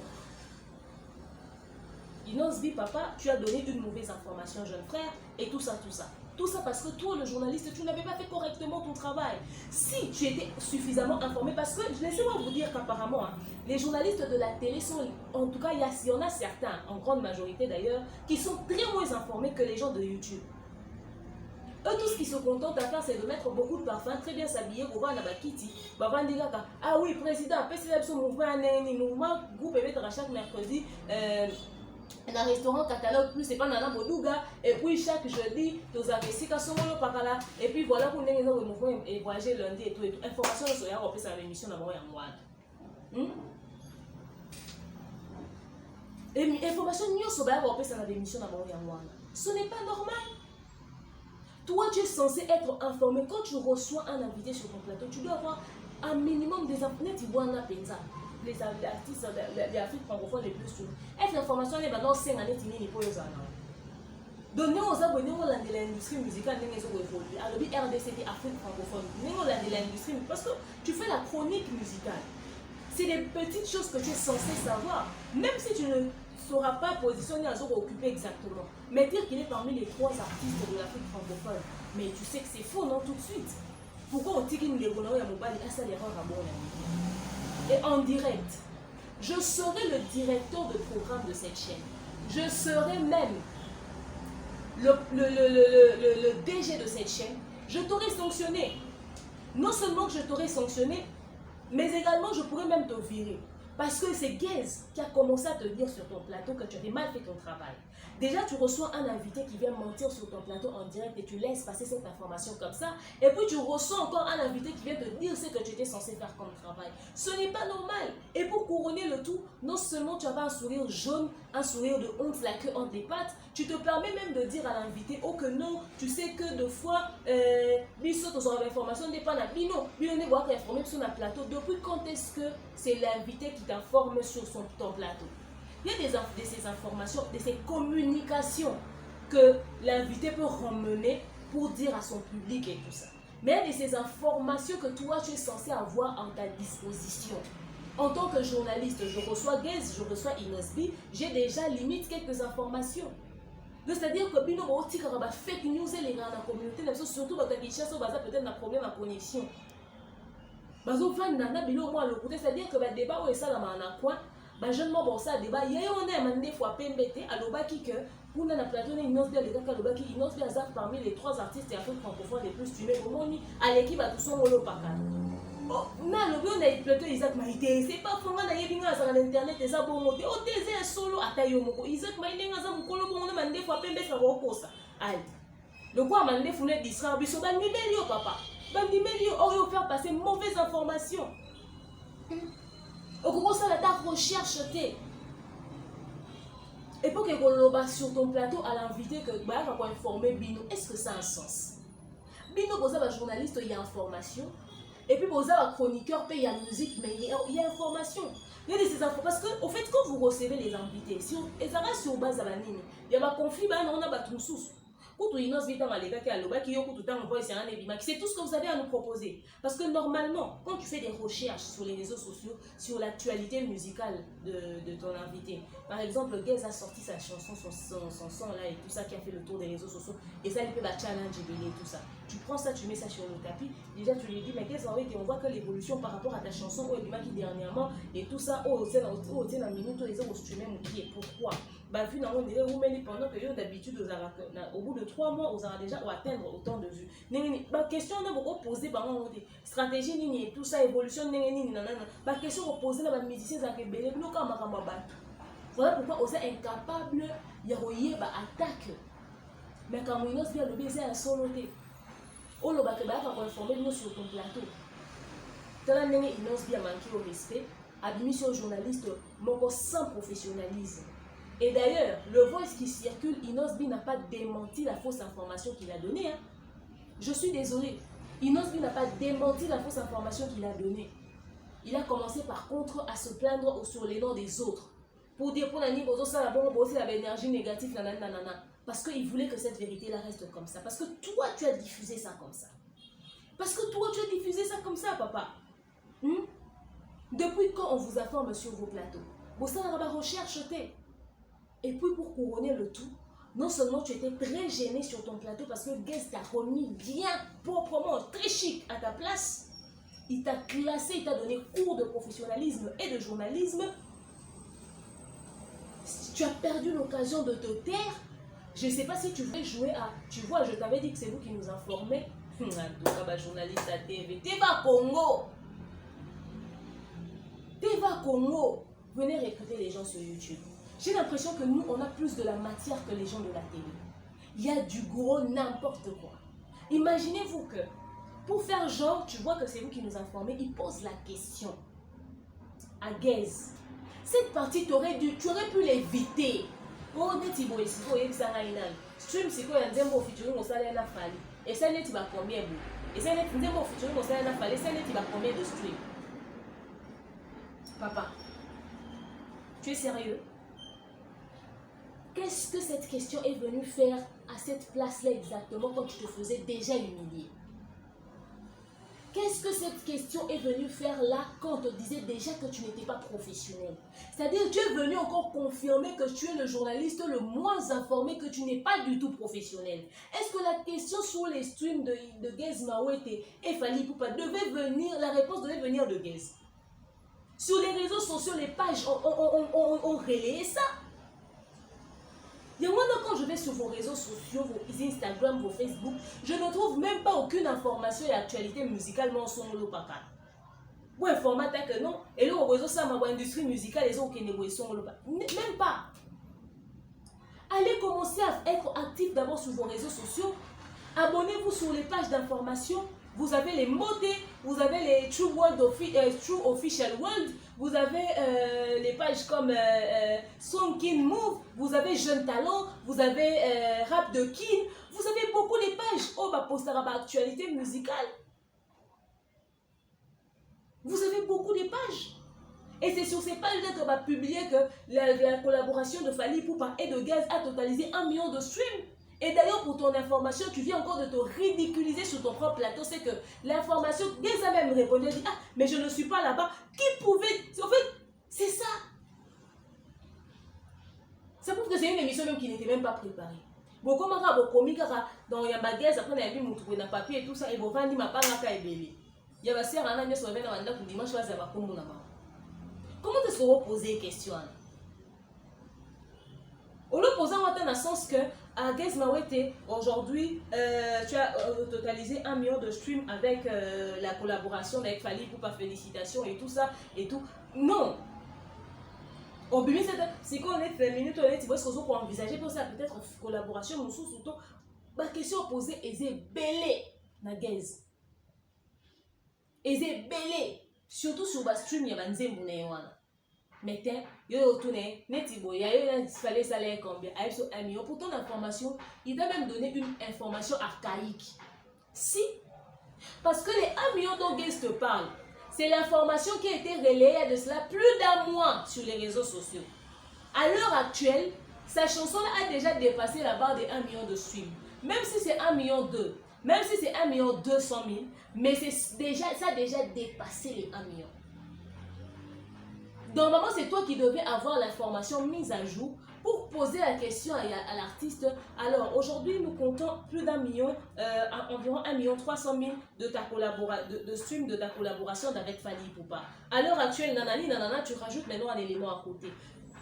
Inosbi, papa, tu as donné une mauvaise information, jeune frère, et tout ça. Tout ça parce que toi, le journaliste, tu n'avais pas fait correctement ton travail. Si tu étais suffisamment informé, parce que, laissez-moi vous dire qu'apparemment, les journalistes de la télé sont, en tout cas, il y en a certains, en grande majorité d'ailleurs, qui sont très moins informés que les gens de YouTube. Eux, tout ce qu'ils se contentent à faire, c'est de mettre beaucoup de parfum, très bien s'habiller, pour voir Nabakiti, ah oui, président, ce mouvement, groupe à chaque mercredi, dans le restaurant catalogue plus c'est pas Nana Bodouga et puis chaque jeudi tous avez si kasomolo pakala et puis voilà pour les mouvement et voyager lundi et tout information sur ya repris sa émission d'abord ya moi et information new sur ya repris sa émission d'abord ya moi ce n'est pas normal. Toi tu es censé être informé quand tu reçois un invité sur ton plateau tu dois avoir un minimum des informations tu vois na penza les artistes de l'Afrique francophone les plus souvent. Est-ce l'information est maintenant 5 années qui n'est pas aux années. Donnez aux abonnés de l'industrie musicale, alors RDC Afrique francophone, de l'industrie parce que tu fais la chronique musicale. C'est des petites choses que tu es censé savoir, même si tu ne seras pas positionné à occuper exactement. Mais dire qu'il est parmi les 3 artistes de l'Afrique francophone, mais tu sais que c'est faux, non, tout de suite. Pourquoi on dit qu'il y a ça l'erreur à bon et en direct, je serai le directeur de programme de cette chaîne. Je serai même le DG de cette chaîne. Je t'aurai sanctionné. Non seulement que je t'aurai sanctionné, mais également je pourrais même te virer. Parce que c'est Gaze qui a commencé à te dire sur ton plateau que tu avais mal fait ton travail. Déjà, tu reçois un invité qui vient mentir sur ton plateau en direct et tu laisses passer cette information comme ça. Et puis, tu reçois encore un invité qui vient te dire ce que tu étais censé faire comme travail. Ce n'est pas normal. Et pour couronner le tout, non seulement tu avais un sourire jaune, un sourire de honte, la queue entre les pattes, tu te permets même de dire à l'invité, oh que non, tu sais que deux fois, biso, tu auras l'information n'est pas là. Bino, on est voir informé sur le plateau. Depuis quand est-ce que c'est l'invité qui t'informe sur ton plateau? Il y a de ces informations, de ces communications que l'invité peut ramener pour dire à son public et tout ça. Mais il y a de ces informations que toi tu es censé avoir en ta disposition. En tant que journaliste, je reçois Gaze, je reçois Inosbi, j'ai déjà limite quelques informations. C'est-à-dire que bino ba tika ba fake news et les dans la communauté, surtout ba Kinshasa baza peut-être un problème à connexion. Bazo fan nana bilo moi le côté, c'est-à-dire que ba débat ou ça la mana quoi, ba jeune mo bon ça débat, il y a on a mandé fois pembete alobaki que pour na plateau na Inosbi les gars alobaki Inosbi azar parmi les 3 artistes et africains francophones les plus streamés au monde à l'équipe à tout son molo paka. Na le on a plateau Isaac Maïté, c'est pas fondant na yebinga sur internet et ça bon moté o teze solo atayo moko Isaac Maïté ngaza mukolo bon na mande fois pembe ça va kosa ai le quoi mande fune disra biso ba nimelio papa ba nimelio o faire passer mauvaise information au commence à ta recherche té et pour que koloba sur ton plateau à l'invité que ba va informer Bino, est-ce que ça a un sens? Bino boza ba journaliste il y a information. Et puis, vous avez un chroniqueur, il y a musique, mais il y a information. Il y a des infos. Parce que, au fait, quand vous recevez les invités, et ça va sur base à la ligne, il y a un conflit, on a battu sous. C'est tout ce que vous avez à nous proposer. Parce que normalement, quand tu fais des recherches sur les réseaux sociaux, sur l'actualité musicale de ton invité, par exemple, Gaze a sorti sa chanson, son son là et tout ça qui a fait le tour des réseaux sociaux, et ça, il peut challenge et tout ça. Tu prends ça, tu mets ça sur le tapis, déjà tu lui dis, mais Gaze, on voit que l'évolution par rapport à ta chanson, qui dernièrement, et tout ça, c'est la minute, ils ont streamé mon pied. Pourquoi? Bah, vu dans pendant que d'habitude, au bout de 3 mois, vous allez déjà atteindre autant de vues. La question on a beaucoup posé par stratégie et tout ça, évolution, la question posée dans les musiciens, voilà pourquoi vous êtes incapable de attaque. Mais quand on a bien le baiser à soloté, on va informer nous sur ton plateau. Quand on a bien manqué au respect, abîmer sur journaliste, sans professionnalisme. Et d'ailleurs, le voice qui circule, Inosbi n'a pas démenti la fausse information qu'il a donnée. Hein. Je suis désolée. Inosbi n'a pas démenti la fausse information qu'il a donnée. Il a commencé par contre à se plaindre sur les noms des autres. Pour dire pour l'année, ça la énergie négative, nanana. Parce qu'il voulait que cette vérité-là reste comme ça. Parce que toi, tu as diffusé ça comme ça. Parce que toi, tu as diffusé ça comme ça, papa. Depuis quand on vous informe sur vos plateaux? Vous savez, la recherche, et puis pour couronner le tout, non seulement tu étais très gêné sur ton plateau parce que Gaze t'a remis bien, proprement, très chic à ta place, il t'a classé, il t'a donné cours de professionnalisme et de journalisme, tu as perdu l'occasion de te taire. Je ne sais pas si tu voulais jouer à... Tu vois, je t'avais dit que c'est vous qui nous informez. En tout cas, journaliste à TV. Teva Congo. Teva Congo. Venez recruter les gens sur YouTube. J'ai l'impression que nous, on a plus de la matière que les gens de la télé. Il y a du gros n'importe quoi. Imaginez-vous que, pour faire genre, tu vois que c'est vous qui nous informez, il pose la question à Gaze. Cette partie, tu aurais pu l'éviter. Oh, Netibo, ici, il faut que ça aille. Stream, c'est quoi, il y a un démo featuring au salaire à Fali. Et ça, il va combien? Et ça, il y a un démo featuring au salaire à Fali. Et ça, il va combien de stream? Papa, tu es sérieux? Qu'est-ce que cette question est venue faire à cette place-là exactement quand tu te faisais déjà humilier? Qu'est-ce que cette question est venue faire là quand on te disait déjà que tu n'étais pas professionnel? C'est-à-dire que tu es venu encore confirmer que tu es le journaliste le moins informé, que tu n'es pas du tout professionnel. Est-ce que la question sur les streams de Gaze Mawete et Fally Ipupa devait venir, la réponse devait venir de Gaze? Sur les réseaux sociaux, les pages ont relayé ça. Et moi, quand je vais sur vos réseaux sociaux, vos Instagram, vos Facebook, je ne trouve même pas aucune information et actualité musicale sur le papa. Ou informateur que non, et là, on ça, ma industrie musicale, les autres qui ne sont le papa. Même pas. Allez commencer à être actif d'abord sur vos réseaux sociaux. Abonnez-vous sur les pages d'information. Vous avez les motés, vous avez les True Official World, vous avez les pages comme Song King Move, vous avez Jeune Talent, vous avez Rap de King, vous avez beaucoup de pages. Oh, bah, poster à actualité musicale. Vous avez beaucoup de pages. Et c'est sur ces pages-là qu'on va publier que la collaboration de Fally Ipupa et de Gaze a totalisé 1 million de streams. Et d'ailleurs, pour ton information, tu viens encore de te ridiculiser sur ton propre plateau. C'est que l'information, Gaze a même répondu, elle dit, ah, mais je ne suis pas là-bas. Qui pouvait... En fait, c'est ça. Ça prouve que c'est une émission même qui n'était même pas préparée. Bon, comment ça, bon, comique, dans Yamba Gaze, après, on a vu mon trouvé dans papier et tout ça, et bon, Vandi m'a pas n'a belé. Il y a un an, il y a un an, dimanche, là, ça va comme mon amant. Comment est-ce qu'on va poser une question? On le pose dans le sens que à Gaze Mawete, aujourd'hui, tu as totalisé 1 million de streams avec la collaboration avec Fally Ipupa, félicitations et tout ça et tout. Non! Au début, c'est qu'on est féminin, on est ce qu'on peut envisager pour ça, peut-être en collaboration, nous surtout. La question posée est belée na Gaze. Et belée, surtout sur le stream, il y a un zémo. Mais il fallait salaire combien? $1 million. Pour ton information, il t'a même donné une information archaïque. Si, parce que les 1 million dont Gaze te parle, c'est l'information qui a été relayée de cela plus d'1 mois sur les réseaux sociaux. À l'heure actuelle, sa chanson a déjà dépassé la barre des 1 million de streams. Même si c'est 1 million 2, même si c'est 1 million 200 000, mais ça a déjà dépassé les 1 million. Normalement, c'est toi qui devais avoir l'information mise à jour pour poser la question à l'artiste. Alors, aujourd'hui, nous comptons plus d'1 million, environ 1 300 000 de streams de ta collaboration avec Fally Ipupa. À l'heure actuelle, nanana, tu rajoutes maintenant un élément à côté.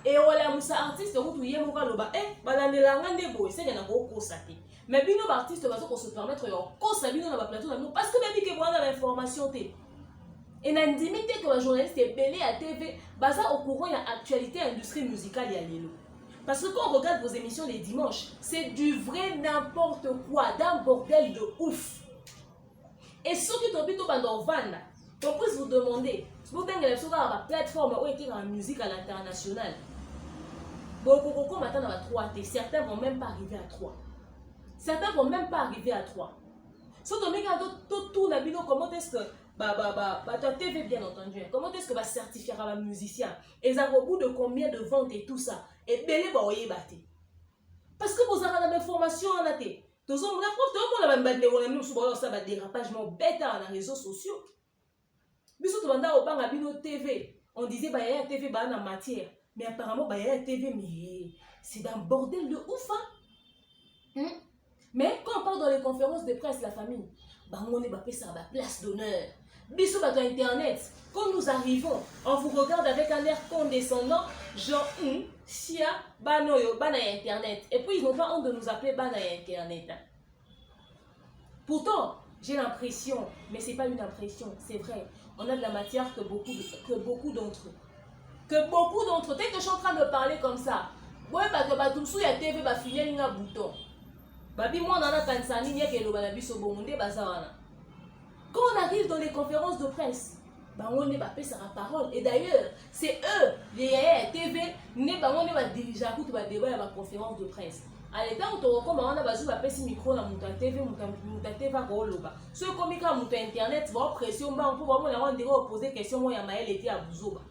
Et voilà, Moussa artiste, vous pouvez me dire, mais bien, nos artistes, on se permettre de se plateau parce que même que voilà l'information. Et n'a limité que les journalistes est belé à TV, basé au courant de l'actualité industrie musicale et à l'élo. Parce que quand on regarde vos émissions les dimanches, c'est du vrai n'importe quoi, d'un bordel de ouf. Et ceux qui t'ont dit dans Vanda, on peut vous demander, si vous avez la plateforme où était en musique à l'international, beaucoup maintenant à 3 T, certains vont même pas arriver à 3. Certains vont même pas arriver à 3. Si on te tout la vidéo, comment est-ce que ta TV bien entendu, comment est-ce que va certifier un musicien? Et ça au bout de combien de ventes et tout ça? Et belé ba oye baté. Parce que vous avez l'information en athée. Tout le monde a des dérapages bêtes dans les réseaux sociaux. Mais surtout dans la TV, on disait bah il y a TV bah en matière, mais apparemment bah il y a TV mais c'est d'un bordel de ouf hein. Mais quand on parle dans les conférences de presse la famille, bah on est bappé ça bah place d'honneur. Bisous bah internet. Quand nous arrivons, on vous regarde avec un air condescendant, genre sia banoyo bana internet. Et puis ils n'ont pas honte de nous appeler bana internet. Pourtant, j'ai l'impression, mais c'est pas une impression, c'est vrai. On a de la matière que beaucoup d'entre eux. Dès que je suis en train de parler comme ça, ouais, parce que bah tout sous la TV bah finir un bouton. Babi moi on a kansani ni ke lo bana biso bomunde bazawana. Quand on arrive dans les conférences de presse, bah on est bappé sur la parole. Et d'ailleurs, c'est eux, les TV, on est dirigeants pour débat à la conférence de presse. À l'état où on recommande, on a bappé si micro na muta TV, muta TV va goloba. Ceux comme ils ont internet, vont pression, on peut vraiment poser question moi Yamael était à Bouzoba.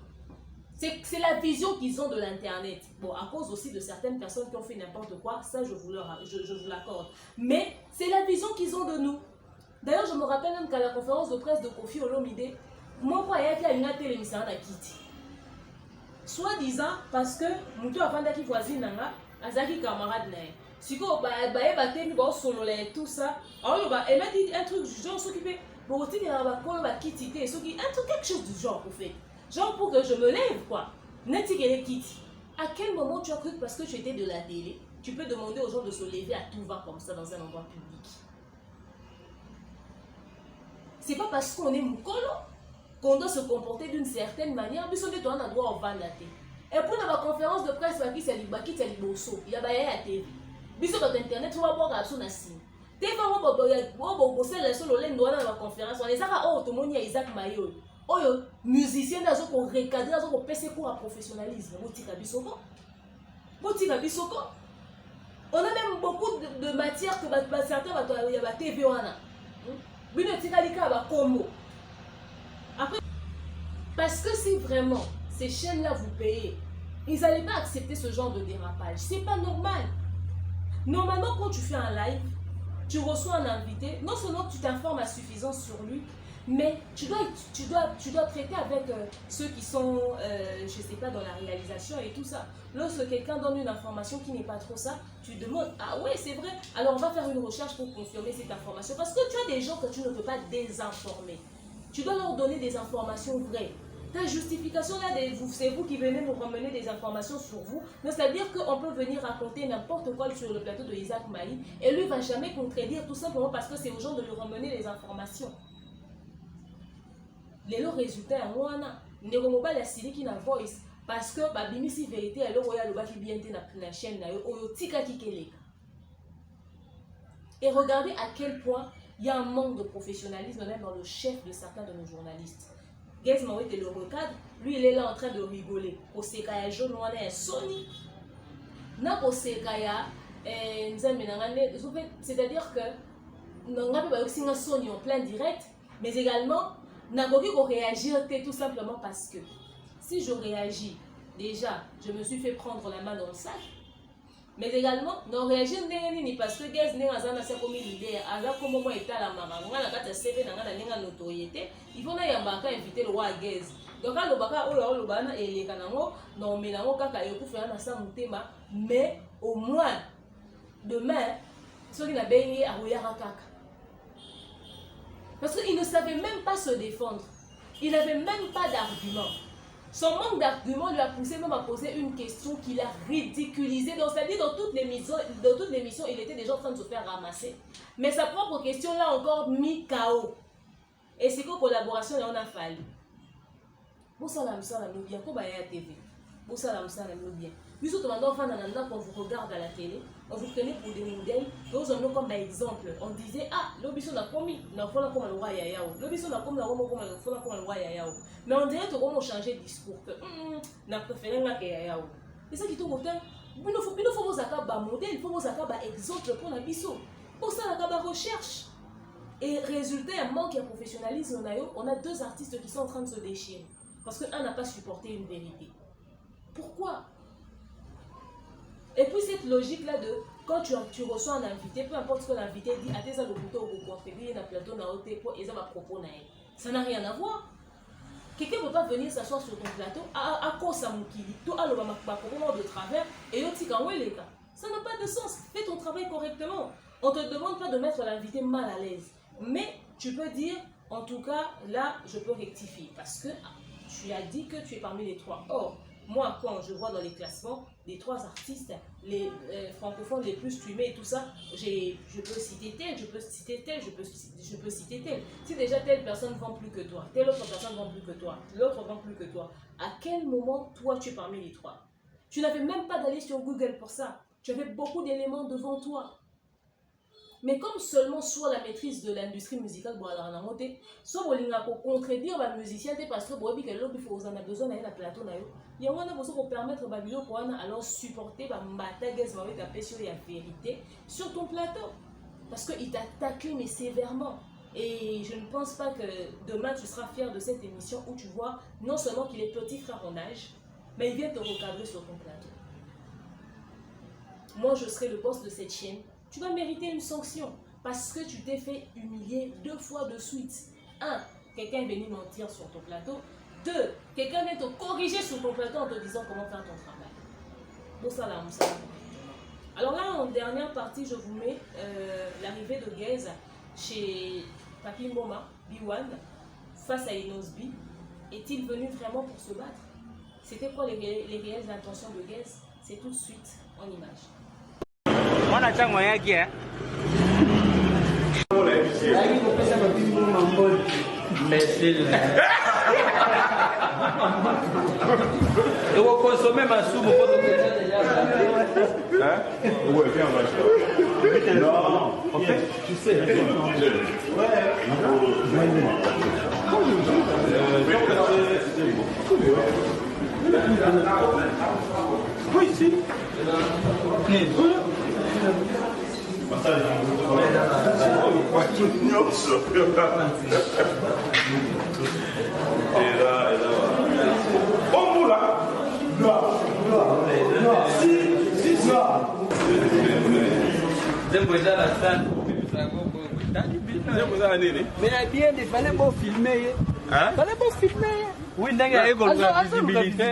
C'est la vision qu'ils ont de l'internet. Bon, à cause aussi de certaines personnes qui ont fait n'importe quoi, ça je vous l'accorde. Mais c'est la vision qu'ils ont de nous. D'ailleurs, je me rappelle même qu'à la conférence de presse de Kofi Olomide, moi, il y a une télémission à Kiti. Soit-disant, parce que Moutou a vendu qui voisine, Azaki camarade. Si vous avez solo et tout ça, alors elle m'a dit un truc du genre s'occuper. Bon, il y a quelque chose du genre, en fait. Genre pour que je me lève, quoi. À quel moment tu as cru que parce que tu étais de la télé, tu peux demander aux gens de se lever à tout va comme ça dans un endroit public? C'est pas parce qu'on est moukolo qu'on doit se comporter d'une certaine manière, mais on a droit au vendre. Et pour la conférence de presse, il y a des bosso, il y a la télé. Biso sur internet, tu vas voir la personne assise. Tu vas bosser la seule dans la conférence. On les a tout le monde y a Isaac Mayo. Oh, musicien, ils ont recadré, ils ont passé pour un professionnalisme. On a même beaucoup de matières que certains vont TV. Après, parce que si vraiment ces chaînes-là vous payent, ils n'allaient pas accepter ce genre de dérapage. C'est pas normal. Normalement, quand tu fais un live, tu reçois un invité, non seulement tu t'informes à suffisance sur lui, mais tu dois traiter avec ceux qui sont, je sais pas, dans la réalisation et tout ça. Lorsque quelqu'un donne une information qui n'est pas trop ça, tu demandes, ah ouais, c'est vrai, alors on va faire une recherche pour confirmer cette information. Parce que tu as des gens que tu ne peux pas désinformer. Tu dois leur donner des informations vraies. Ta justification là, c'est vous qui venez nous ramener des informations sur vous. C'est-à-dire qu'on peut venir raconter n'importe quoi sur le plateau de Isaac Maï et lui ne va jamais contredire tout simplement parce que c'est aux gens de lui ramener les informations. Le résultat est moi, je ne la série qui n'a voice parce que babimisi vérité alors oya loba qui bien na chaîne na yo oyo tika kikeleka. Et regardez à quel point il y a un manque de professionnalisme même dans le chef de certains de nos journalistes. Gez Mawete le recadre, lui il est là en train de rigoler. Osekaya jaune on est Sony. Na osekaya c'est-à-dire que on a pas aussi Sony en plein direct, mais également n'a pas réagir tout simplement parce que si je réagis, déjà, je me suis fait prendre la main dans le sac. Mais également, non réagir parce que Gez n'est pas comme l'idée, alors comme moi est à la maman, on a la CV dans la notoriété, il faut inviter le roi Gez. Donc, quand le baka le bana et les canaux, non, mais non, kaka yoko fait un assaut thème, mais au moins demain, ceux qui n'a baigné à Royara Kaka. Parce qu'il ne savait même pas se défendre. Il n'avait même pas d'argument. Son manque d'argument lui a poussé même à poser une question qu'il a ridiculisée. Donc, c'est-à-dire dans toutes les missions, il était déjà en train de se faire ramasser. Mais sa propre question l'a encore mis KO. Et c'est qu'en collaboration, on a fallu. Bon, ça nous bien. Comment il y a la TV? Bon, ça nous bien. Nous autres, quand on vous regarde à la télé, on vous prenait pour des modèles, nous avons comme exemple. On disait, ah, l'obisson n'a commis, n'a pas comme le roi Yayao. L'obisson n'a comme le roi Yayao. Mais on dirait que on changer de discours. N'a préféré la Yayao. Et ça qui tombe au temps, il faut vous accaber modèle, il faut vous accaber exemple pour la bisso. Pour ça, on a recherche. Et résultat, un manque de professionnalisme, on a deux artistes qui sont en train de se déchirer. Parce qu'un n'a pas supporté une vérité. Pourquoi? Et puis cette logique-là de quand tu reçois un invité, peu importe ce que l'invité dit, à tes le bouton au contribuer dans le plateau, ça n'a rien à voir. Quelqu'un ne peut pas venir s'asseoir sur ton plateau, à cause de Moukili, tout à l'heure, de travers, et ça n'a pas de sens. Fais ton travail correctement. On ne te demande pas de mettre l'invité mal à l'aise. Mais tu peux dire, en tout cas, là, je peux rectifier. Parce que tu as dit que tu es parmi les trois. Or, moi, quand je vois dans les classements les trois artistes, les francophones les plus streamés et tout ça, je peux citer tel, je peux citer tel, je peux citer tel. Si déjà telle personne vend plus que toi, telle autre personne vend plus que toi, l'autre vend plus que toi, à quel moment toi tu es parmi les trois? Tu n'avais même pas d'aller sur Google pour ça. Tu avais beaucoup d'éléments devant toi. Mais comme seulement soit la maîtrise de l'industrie musicale, soit pour contredire les musiciens, parce que il faut en a besoin d'aller à la plateau. Il y a besoin pour permettre alors supporter taper sur la vérité sur ton plateau. Parce qu'il t'a taclé mais sévèrement. Et je ne pense pas que demain tu seras fier de cette émission où tu vois non seulement qu'il est petit frère en âge, mais il vient te recadrer sur ton plateau. Moi je serai le boss de cette chaîne. Tu vas mériter une sanction parce que tu t'es fait humilier 2 fois de suite. 1. Quelqu'un est venu mentir sur ton plateau. 2. Quelqu'un vient te corriger sur ton plateau en te disant comment faire ton travail. Bon, ça là, alors là, en dernière partie, je vous mets l'arrivée de Gez chez Papi Moma, B1, face à Inosbi. Est-il venu vraiment pour se battre? C'était quoi les réelles intentions de Gez? C'est tout de suite en image. Mana chango yake eh? Et vous consommez ma soupe pour hein? Ouais, viens, on va faire. Non, en fait, tu sais. Oui, si. Si, déjà la salle. Mais la bien, il fallait pas filmer. Hein? Il fallait pas filmer. Oui, il y a une visibilité.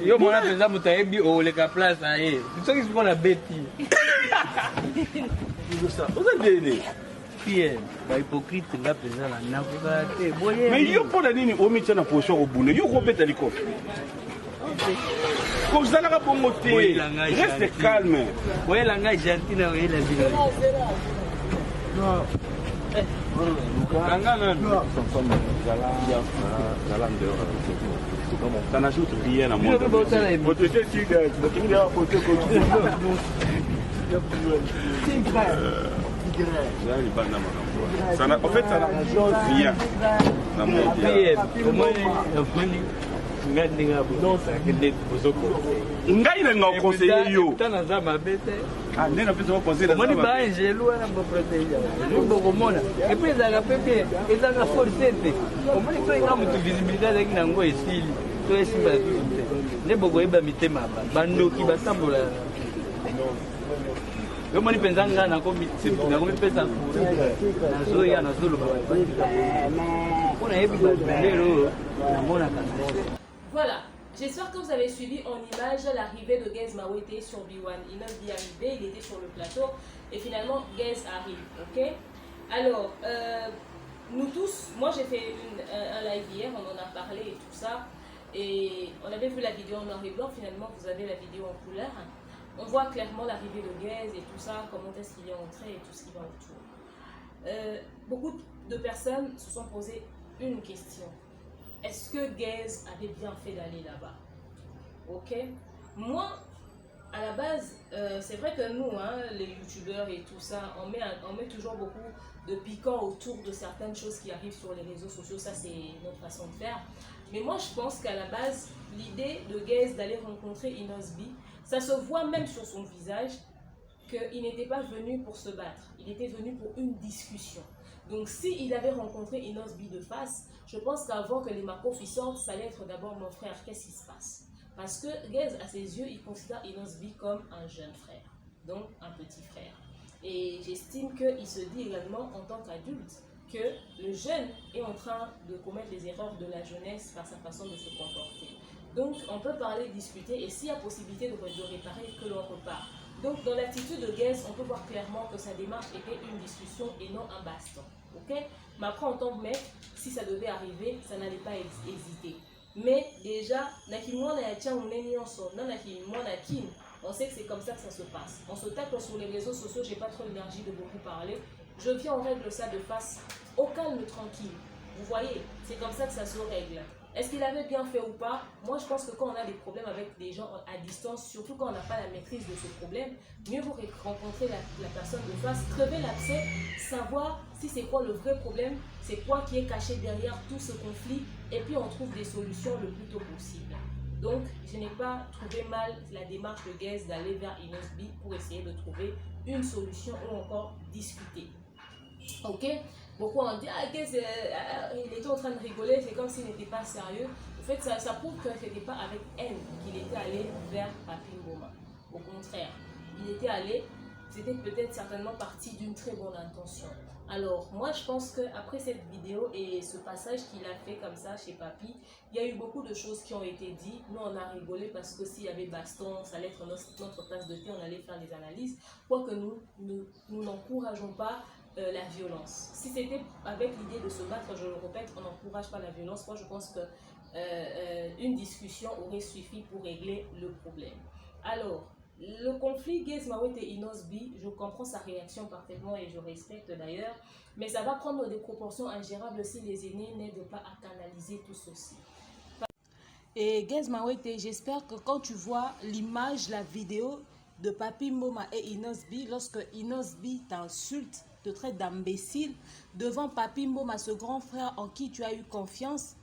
Yo, mon a déjà monté au les place. C'est ça qui se prend la bête. Vous avez dit. Pierre, hypocrite, là, présent là. Mais yo pour la ligne, on met na position au bout. Yo robet à l'école. Quand vous allez reste calme. Oui, la gars gentil, là, oui, la vie. Ça n'ajoute rien à mon votre en fait, ça n'ajoute rien dans mon vie. Ngai na ngao conseiller yo. Ah, nena pesa ko conseiller. Moni ba angelo na ba protéger. Yo boko mona. Et puis za ka pepe, eza ka forcete. Omoni to ina mutu visibilité avec nango esili. To esimba tout. Ne boko eba mitema ba. Bandoki basambola. Yo moni penza nga na ko mitsi na ko pesa ku. Na zo ya na zo lo ba. On a ebi ba lero na mona ka. Voilà, j'espère que vous avez suivi en image l'arrivée de Gez Mawete sur B1. Inosbi est arrivé, il était sur le plateau et finalement Gez arrive, ok? Alors, nous tous, moi j'ai fait un live hier, on en a parlé et tout ça, et on avait vu la vidéo en noir et blanc, finalement vous avez la vidéo en couleur. On voit clairement l'arrivée de Gez et tout ça, comment est-ce qu'il est entré et tout ce qui va autour. Beaucoup de personnes se sont posées une question. Est-ce que Gez avait bien fait d'aller là-bas? Ok. Moi, à la base, c'est vrai que nous, hein, les youtubeurs et tout ça, on met toujours beaucoup de piquant autour de certaines choses qui arrivent sur les réseaux sociaux. Ça, c'est notre façon de faire. Mais moi, je pense qu'à la base, l'idée de Gez d'aller rencontrer Inosbi, ça se voit même sur son visage qu'il n'était pas venu pour se battre. Il était venu pour une discussion. Donc, s'il avait rencontré Inosbi de face, je pense qu'avant que les macos sortent, ça allait être d'abord mon frère. Qu'est-ce qui se passe? Parce que Gez, à ses yeux, il considère Inosbi comme un jeune frère, donc un petit frère. Et j'estime qu'il se dit également en tant qu'adulte que le jeune est en train de commettre les erreurs de la jeunesse par sa façon de se comporter. Donc, on peut parler, discuter, et s'il y a possibilité de réparer, que l'on repart. Donc, dans l'attitude de Gez, on peut voir clairement que sa démarche était une discussion et non un baston. Ok? Mais après, en tant que mec, si ça devait arriver, ça n'allait pas hésiter. Mais déjà, on sait que c'est comme ça que ça se passe. On se tape sur les réseaux sociaux, j'ai pas trop l'énergie de beaucoup parler. Je viens, on règle ça de face au calme, tranquille. Vous voyez, c'est comme ça que ça se règle. Est-ce qu'il avait bien fait ou pas? Moi, je pense que quand on a des problèmes avec des gens à distance, surtout quand on n'a pas la maîtrise de ce problème, mieux vaut rencontrer la personne de face, crever l'abcès, savoir si c'est quoi le vrai problème, c'est quoi qui est caché derrière tout ce conflit, et puis on trouve des solutions le plus tôt possible. Donc, je n'ai pas trouvé mal la démarche de Gez d'aller vers Inosbi pour essayer de trouver une solution ou encore discuter. Ok? Beaucoup ont dit, il était en train de rigoler, c'est comme s'il n'était pas sérieux. En fait, ça prouve que ce n'était pas avec haine qu'il était allé vers Papi Mboma. Au contraire, il était allé, c'était peut-être certainement parti d'une très bonne intention. Alors, moi, je pense qu'après cette vidéo et ce passage qu'il a fait comme ça chez Papi, il y a eu beaucoup de choses qui ont été dites. Nous, on a rigolé parce que s'il y avait baston, ça allait être notre tasse de thé, on allait faire des analyses. Quoique nous n'encourageons pas la violence. Si c'était avec l'idée de se battre, je le répète, on n'encourage pas la violence. Moi, je pense que une discussion aurait suffi pour régler le problème. Alors, le conflit Gez Mawete et Inosbi, je comprends sa réaction parfaitement et je respecte d'ailleurs, mais ça va prendre des proportions ingérables si les aînés n'aident pas à canaliser tout ceci. Et Gez Mawete, j'espère que quand tu vois l'image, la vidéo de Papi Mboma et Inosbi, lorsque Inosbi t'insulte, te traite d'imbécile devant Papi Mboma, ce grand frère en qui tu as eu confiance,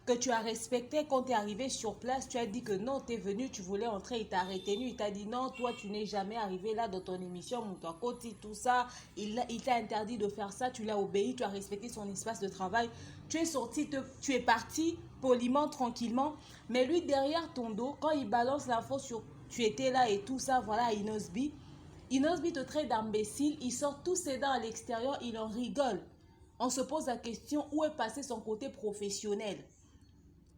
que tu as respecté quand tu es arrivé sur place, tu as dit que non, tu es venu, tu voulais entrer, il t'a retenu, il t'a dit non, toi tu n'es jamais arrivé là dans ton émission, Moutouakoti, tout ça, il t'a interdit de faire ça, tu l'as obéi, tu as respecté son espace de travail, tu es sorti, tu es parti poliment, tranquillement, mais lui derrière ton dos, quand il balance l'info sur tu étais là et tout ça, voilà, Inosbi, Inosbi te traite d'imbécile, il sort tous ses dents à l'extérieur, il en rigole. On se pose la question où est passé son côté professionnel.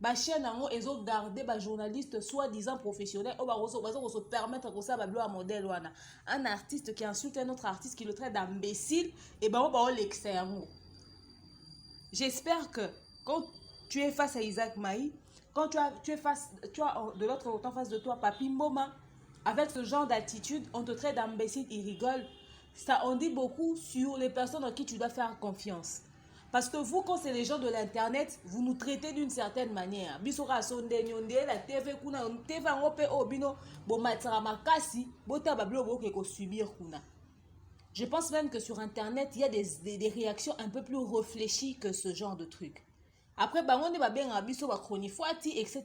Bachien nango ezo garder ba journaliste soi-disant professionnel ou ba se permettre que ça ba un modèle wana. Un artiste qui insulte un autre artiste qui le traite d'imbécile et ben on ba l'exermo. J'espère que quand tu es face à Isaac Maï, quand tu as de l'autre côté en face de toi Papi Mboma, avec ce genre d'attitude, on te traite d'imbécile, il rigole. Ça en dit beaucoup sur les personnes en qui tu dois faire confiance. Parce que vous, quand c'est les gens de l'internet, vous nous traitez d'une certaine manière. Bisora sonde nyonde la TV kuna TV ngope obino bo matara makasi bota bablo bo ke ko subir kuna. Je pense même que sur internet, il y a des réactions un peu plus réfléchies que ce genre de truc. Après bangonde ba benga biso ba chronifuati etc.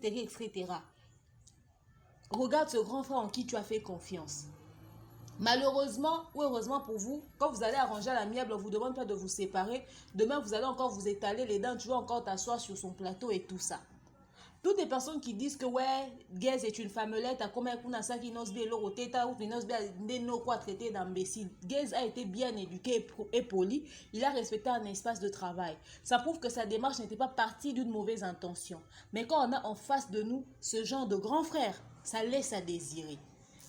Regarde ce grand frère en qui tu as fait confiance. Malheureusement ou heureusement pour vous, quand vous allez arranger à l'amiable, on ne vous demande pas de vous séparer. Demain, vous allez encore vous étaler les dents, tu vas encore t'asseoir sur son plateau et tout ça. Toutes les personnes qui disent que ouais, Gez est une femmelette, à combien qu'on a ça qui n'ose bien l'eau, ou n'ose bien quoi traiter d'imbécile. Gez a été bien éduqué et poli, il a respecté un espace de travail. Ça prouve que sa démarche n'était pas partie d'une mauvaise intention. Mais quand on a en face de nous ce genre de grand frère, ça laisse à désirer.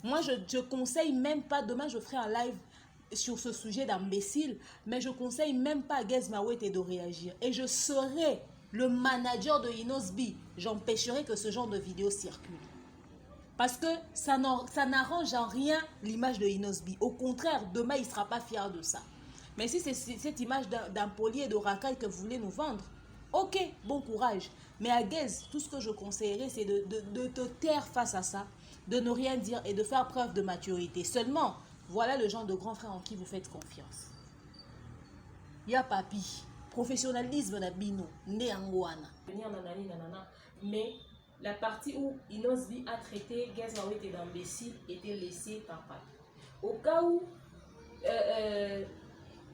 Moi, je conseille même pas, demain je ferai un live sur ce sujet d'imbécile, mais je conseille même pas à Gez Mawete de réagir. Et je serai le manager de Inosbi. J'empêcherai que ce genre de vidéo circule. Parce que ça n'arrange en rien l'image de Inosbi. Au contraire, demain, il ne sera pas fier de ça. Mais si c'est cette image d'un poli et de racaille que vous voulez nous vendre, ok, bon courage. Mais à Gez, tout ce que je conseillerais, c'est de te taire face à ça, de ne rien dire et de faire preuve de maturité. Seulement, voilà le genre de grand frère en qui vous faites confiance. Ya papi, professionnalisme na bino, ne angwana. Mais la partie où Inosbi a traité Gez Mawete d'imbécile était laissée par Papi. Au cas où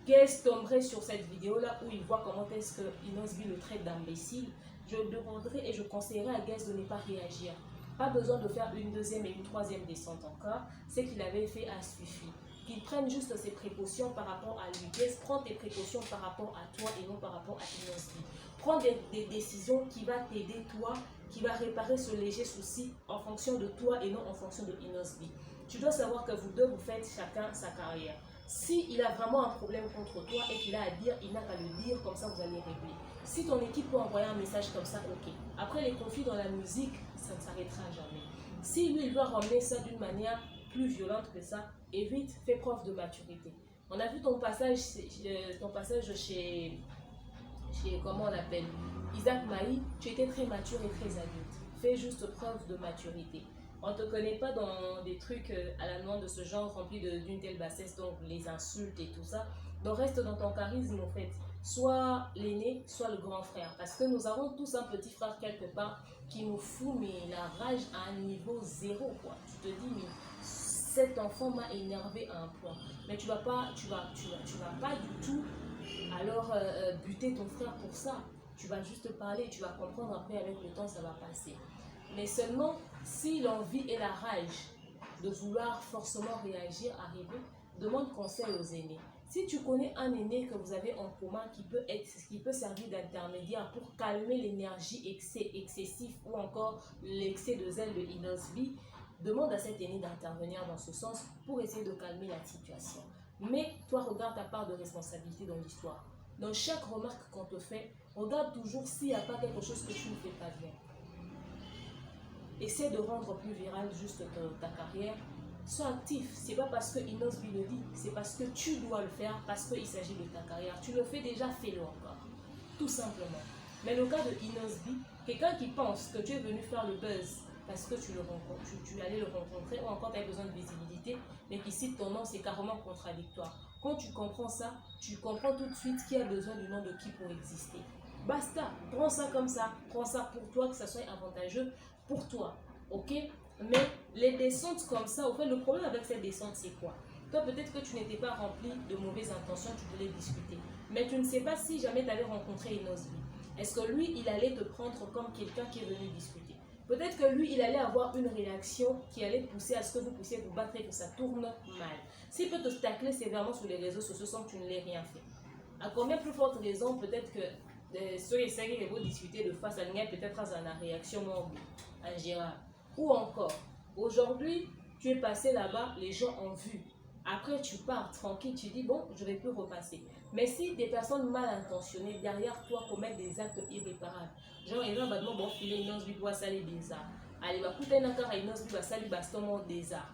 Gez tomberait sur cette vidéo-là où il voit comment est-ce que Inosbi le traite d'imbécile, je demanderais et je conseillerais à Gez de ne pas réagir. Pas besoin de faire une deuxième et une troisième descente encore. Ce qu'il avait fait a suffi. Qu'il prenne juste ses précautions par rapport à lui. Gez, prends tes précautions par rapport à toi et non par rapport à Inosbi. Prends des décisions qui vont t'aider toi, qui va réparer ce léger souci en fonction de toi et non en fonction de Inosbi. Tu dois savoir que vous deux, vous faites chacun sa carrière. S'il a vraiment un problème contre toi et qu'il a à dire, il n'a qu'à le dire, comme ça vous allez régler. Si ton équipe peut envoyer un message comme ça, ok. Après les conflits dans la musique, ça ne s'arrêtera jamais. Si lui, il doit ramener ça d'une manière plus violente que ça, évite, fais preuve de maturité. On a vu ton passage chez comment on l'appelle, Isaac Maï, tu étais très mature et très adulte. Fais juste preuve de maturité. On ne te connaît pas dans des trucs à la demande de ce genre remplis d'une telle bassesse, donc les insultes et tout ça. Donc reste dans ton charisme en fait. Soit l'aîné, soit le grand frère. Parce que nous avons tous un petit frère quelque part qui nous fout mais la rage à un niveau zéro quoi. Tu te dis mais cet enfant m'a énervé à un point. Mais tu vas pas du tout alors buter ton frère pour ça. Tu vas juste parler, tu vas comprendre après avec le temps ça va passer. Mais seulement si l'envie et la rage de vouloir forcément réagir arrive, demande conseil aux aînés. Si tu connais un aîné que vous avez en commun qui peut servir d'intermédiaire pour calmer l'énergie excessive ou encore l'excès de zèle de Inosbi, demande à cet aîné d'intervenir dans ce sens pour essayer de calmer la situation. Mais toi, regarde ta part de responsabilité dans l'histoire. Dans chaque remarque qu'on te fait, regarde toujours s'il n'y a pas quelque chose que tu ne fais pas bien. Essaie de rendre plus virale juste ta carrière. Sois actif. C'est pas parce que Inosbi le dit, c'est parce que tu dois le faire, parce qu'il s'agit de ta carrière. Tu le fais déjà, fais-le encore. Tout simplement. Mais le cas de Inosbi, quelqu'un qui pense que tu es venu faire le buzz parce que tu allais le rencontrer ou encore tu as besoin de visibilité, mais qui cite ton nom, c'est carrément contradictoire. Quand tu comprends ça, tu comprends tout de suite qui a besoin du nom de qui pour exister. Basta, prends ça comme ça, prends ça pour toi, que ça soit avantageux pour toi, ok? Mais les descentes comme ça, au fait, le problème avec cette descente, c'est quoi? Toi, peut-être que tu n'étais pas rempli de mauvaises intentions, tu voulais discuter. Mais tu ne sais pas si jamais tu allais rencontrer Inosbi. Est-ce que lui, il allait te prendre comme quelqu'un qui est venu discuter? Peut-être que lui, il allait avoir une réaction qui allait pousser à ce que vous puissiez vous battre et que ça tourne mal. S'il peut te tacler sévèrement sur les réseaux sociaux sans que tu ne l'aies rien fait. À combien plus forte raison, peut-être que ceux et celles qui vont discuter de face à l'un, peut-être à la réaction en Gérard. Ou encore, aujourd'hui, tu es passé là-bas, les gens ont vu. Après, tu pars tranquille, tu dis, bon, je ne vais plus repasser. Mais si des personnes mal intentionnées derrière toi commettent des actes irréparables, genre, ils ont bon filet, ils n'osent pas ça les bizarres. Allez, bah, écoutez, ils n'osent pas ça les bastons des arts.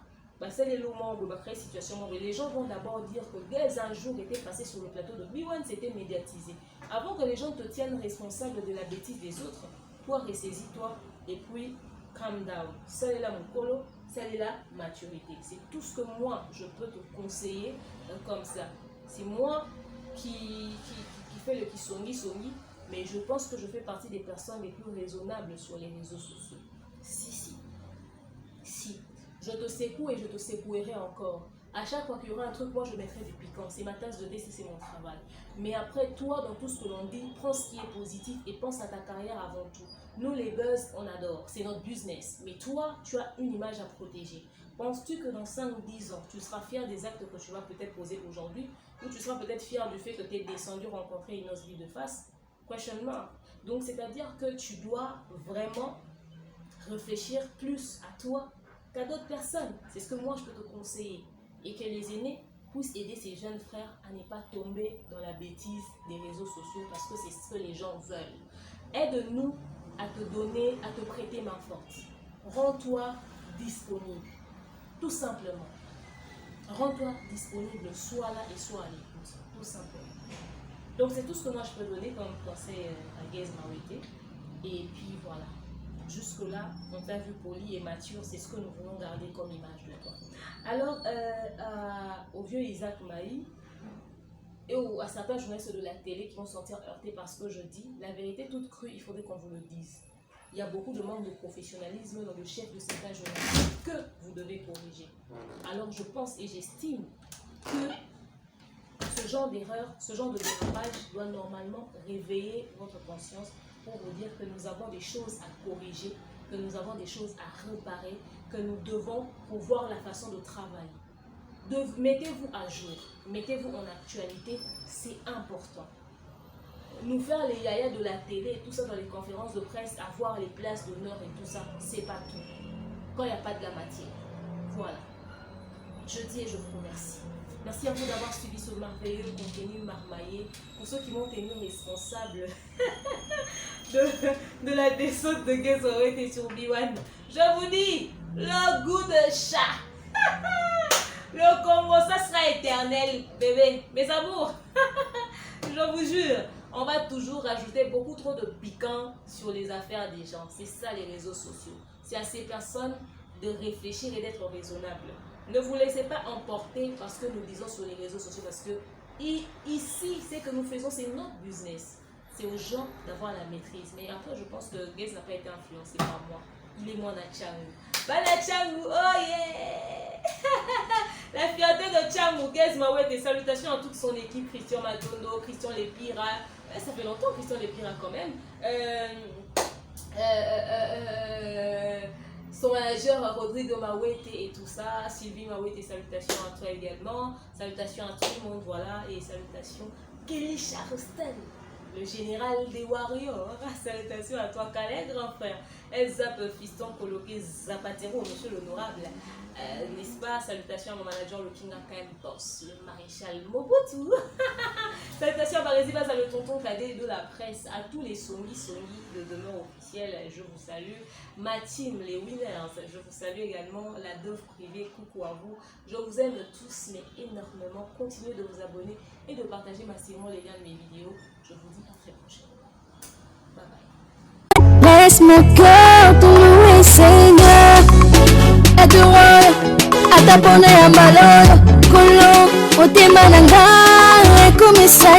C'est les moments où créer situation. Les gens vont d'abord dire que Gaze un jour était passé sur le plateau de B1, c'était médiatisé. Avant que les gens te tiennent responsable de la bêtise des autres, toi ressaisis-toi et puis calm down. Ça est là mon colo, ça est la maturité. C'est tout ce que moi je peux te conseiller comme ça. C'est moi qui fait le kisongi, mais je pense que je fais partie des personnes les plus raisonnables sur les réseaux sociaux. Si. Je te secoue et je te secouerai encore. À chaque fois qu'il y aura un truc, moi je mettrai du piquant. C'est ma tasse de thé, c'est mon travail. Mais après, toi, dans tout ce que l'on dit, prends ce qui est positif et pense à ta carrière avant tout. Nous, les buzz, on adore. C'est notre business. Mais toi, tu as une image à protéger. Penses-tu que dans 5 ou 10 ans, tu seras fier des actes que tu vas peut-être poser aujourd'hui, ou tu seras peut-être fier du fait que tu es descendu rencontrer une Inosbi de face? Questionnement. Donc, c'est-à-dire que tu dois vraiment réfléchir plus à toi qu'à d'autres personnes. C'est ce que moi je peux te conseiller. Et que les aînés puissent aider ces jeunes frères à ne pas tomber dans la bêtise des réseaux sociaux parce que c'est ce que les gens veulent. Aide-nous à te donner, à te prêter main forte. Rends-toi disponible. Tout simplement. Rends-toi disponible, sois là et sois à l'écoute. Tout simplement. Donc c'est tout ce que moi je peux donner comme conseil à Gaze Mawete. Et puis voilà. Jusque-là, on t'a vu poli et mature, c'est ce que nous voulons garder comme image de toi. Alors, au vieux Isaac Maï et à certains journalistes de la télé qui vont se sentir heurtés parce que je dis, la vérité toute crue, il faudrait qu'on vous le dise. Il y a beaucoup de manque de professionnalisme dans le chef de certains journalistes que vous devez corriger. Alors, je pense et j'estime que ce genre d'erreur, ce genre de dérapage doit normalement réveiller votre conscience pour vous dire que nous avons des choses à corriger, que nous avons des choses à réparer, que nous devons revoir la façon de travailler. Mettez-vous à jour, mettez-vous en actualité, c'est important. Nous faire les yaya de la télé, tout ça dans les conférences de presse, avoir les places d'honneur et tout ça, c'est pas tout. Quand il n'y a pas de la matière. Voilà. Je dis et je vous remercie. Merci à vous d'avoir suivi ce merveilleux contenu marmaillé. Pour ceux qui m'ont tenu responsable de la descente de Gaze Mawete sur B1, je vous dis, le goût de chat. Le Congo, ça sera éternel, bébé. Mes amours, je vous jure, on va toujours rajouter beaucoup trop de piquant sur les affaires des gens. C'est ça les réseaux sociaux. C'est à ces personnes de réfléchir et d'être raisonnables. Ne vous laissez pas emporter parce que nous disons sur les réseaux sociaux, parce que ici, ce que nous faisons, c'est notre business. C'est aux gens d'avoir la maîtrise. Mais après, je pense que Gaze n'a pas été influencé par moi. Il est mon Nachamou. Bana Chamou, oh yeah! La fierté de Chamou, Gaze Mawete, salutations à toute son équipe, Christian Matondo, Christian Lepira. Ça fait longtemps, Christian Lepira quand même. Son manager Rodrigo Mawete et tout ça, Sylvie Mawete, salutations à toi également, salutations à tout le monde, voilà, et salutations Kelly Charleston, le général des Warriors, salutations à toi Calais, grand frère, Elzap Fiston Coloqué Zapatero, monsieur l'honorable, n'est-ce pas, salutations à mon manager le King Akam Boss, le maréchal Mobutu, salutations à Barézibaz, le tonton cadet de la presse, à tous les songi de demeure officielle, je vous salue, ma team, les winners, je vous salue également, la Dove privée, coucou à vous, je vous aime tous mais énormément, continuez de vous abonner et de partager massivement les liens de mes vidéos, je vous dis à très prochainement, bye bye. Laisse mon cœur te louer Seigneur, et te rendre à t'abonner à ma lolo, colon, au témananga, et comme ça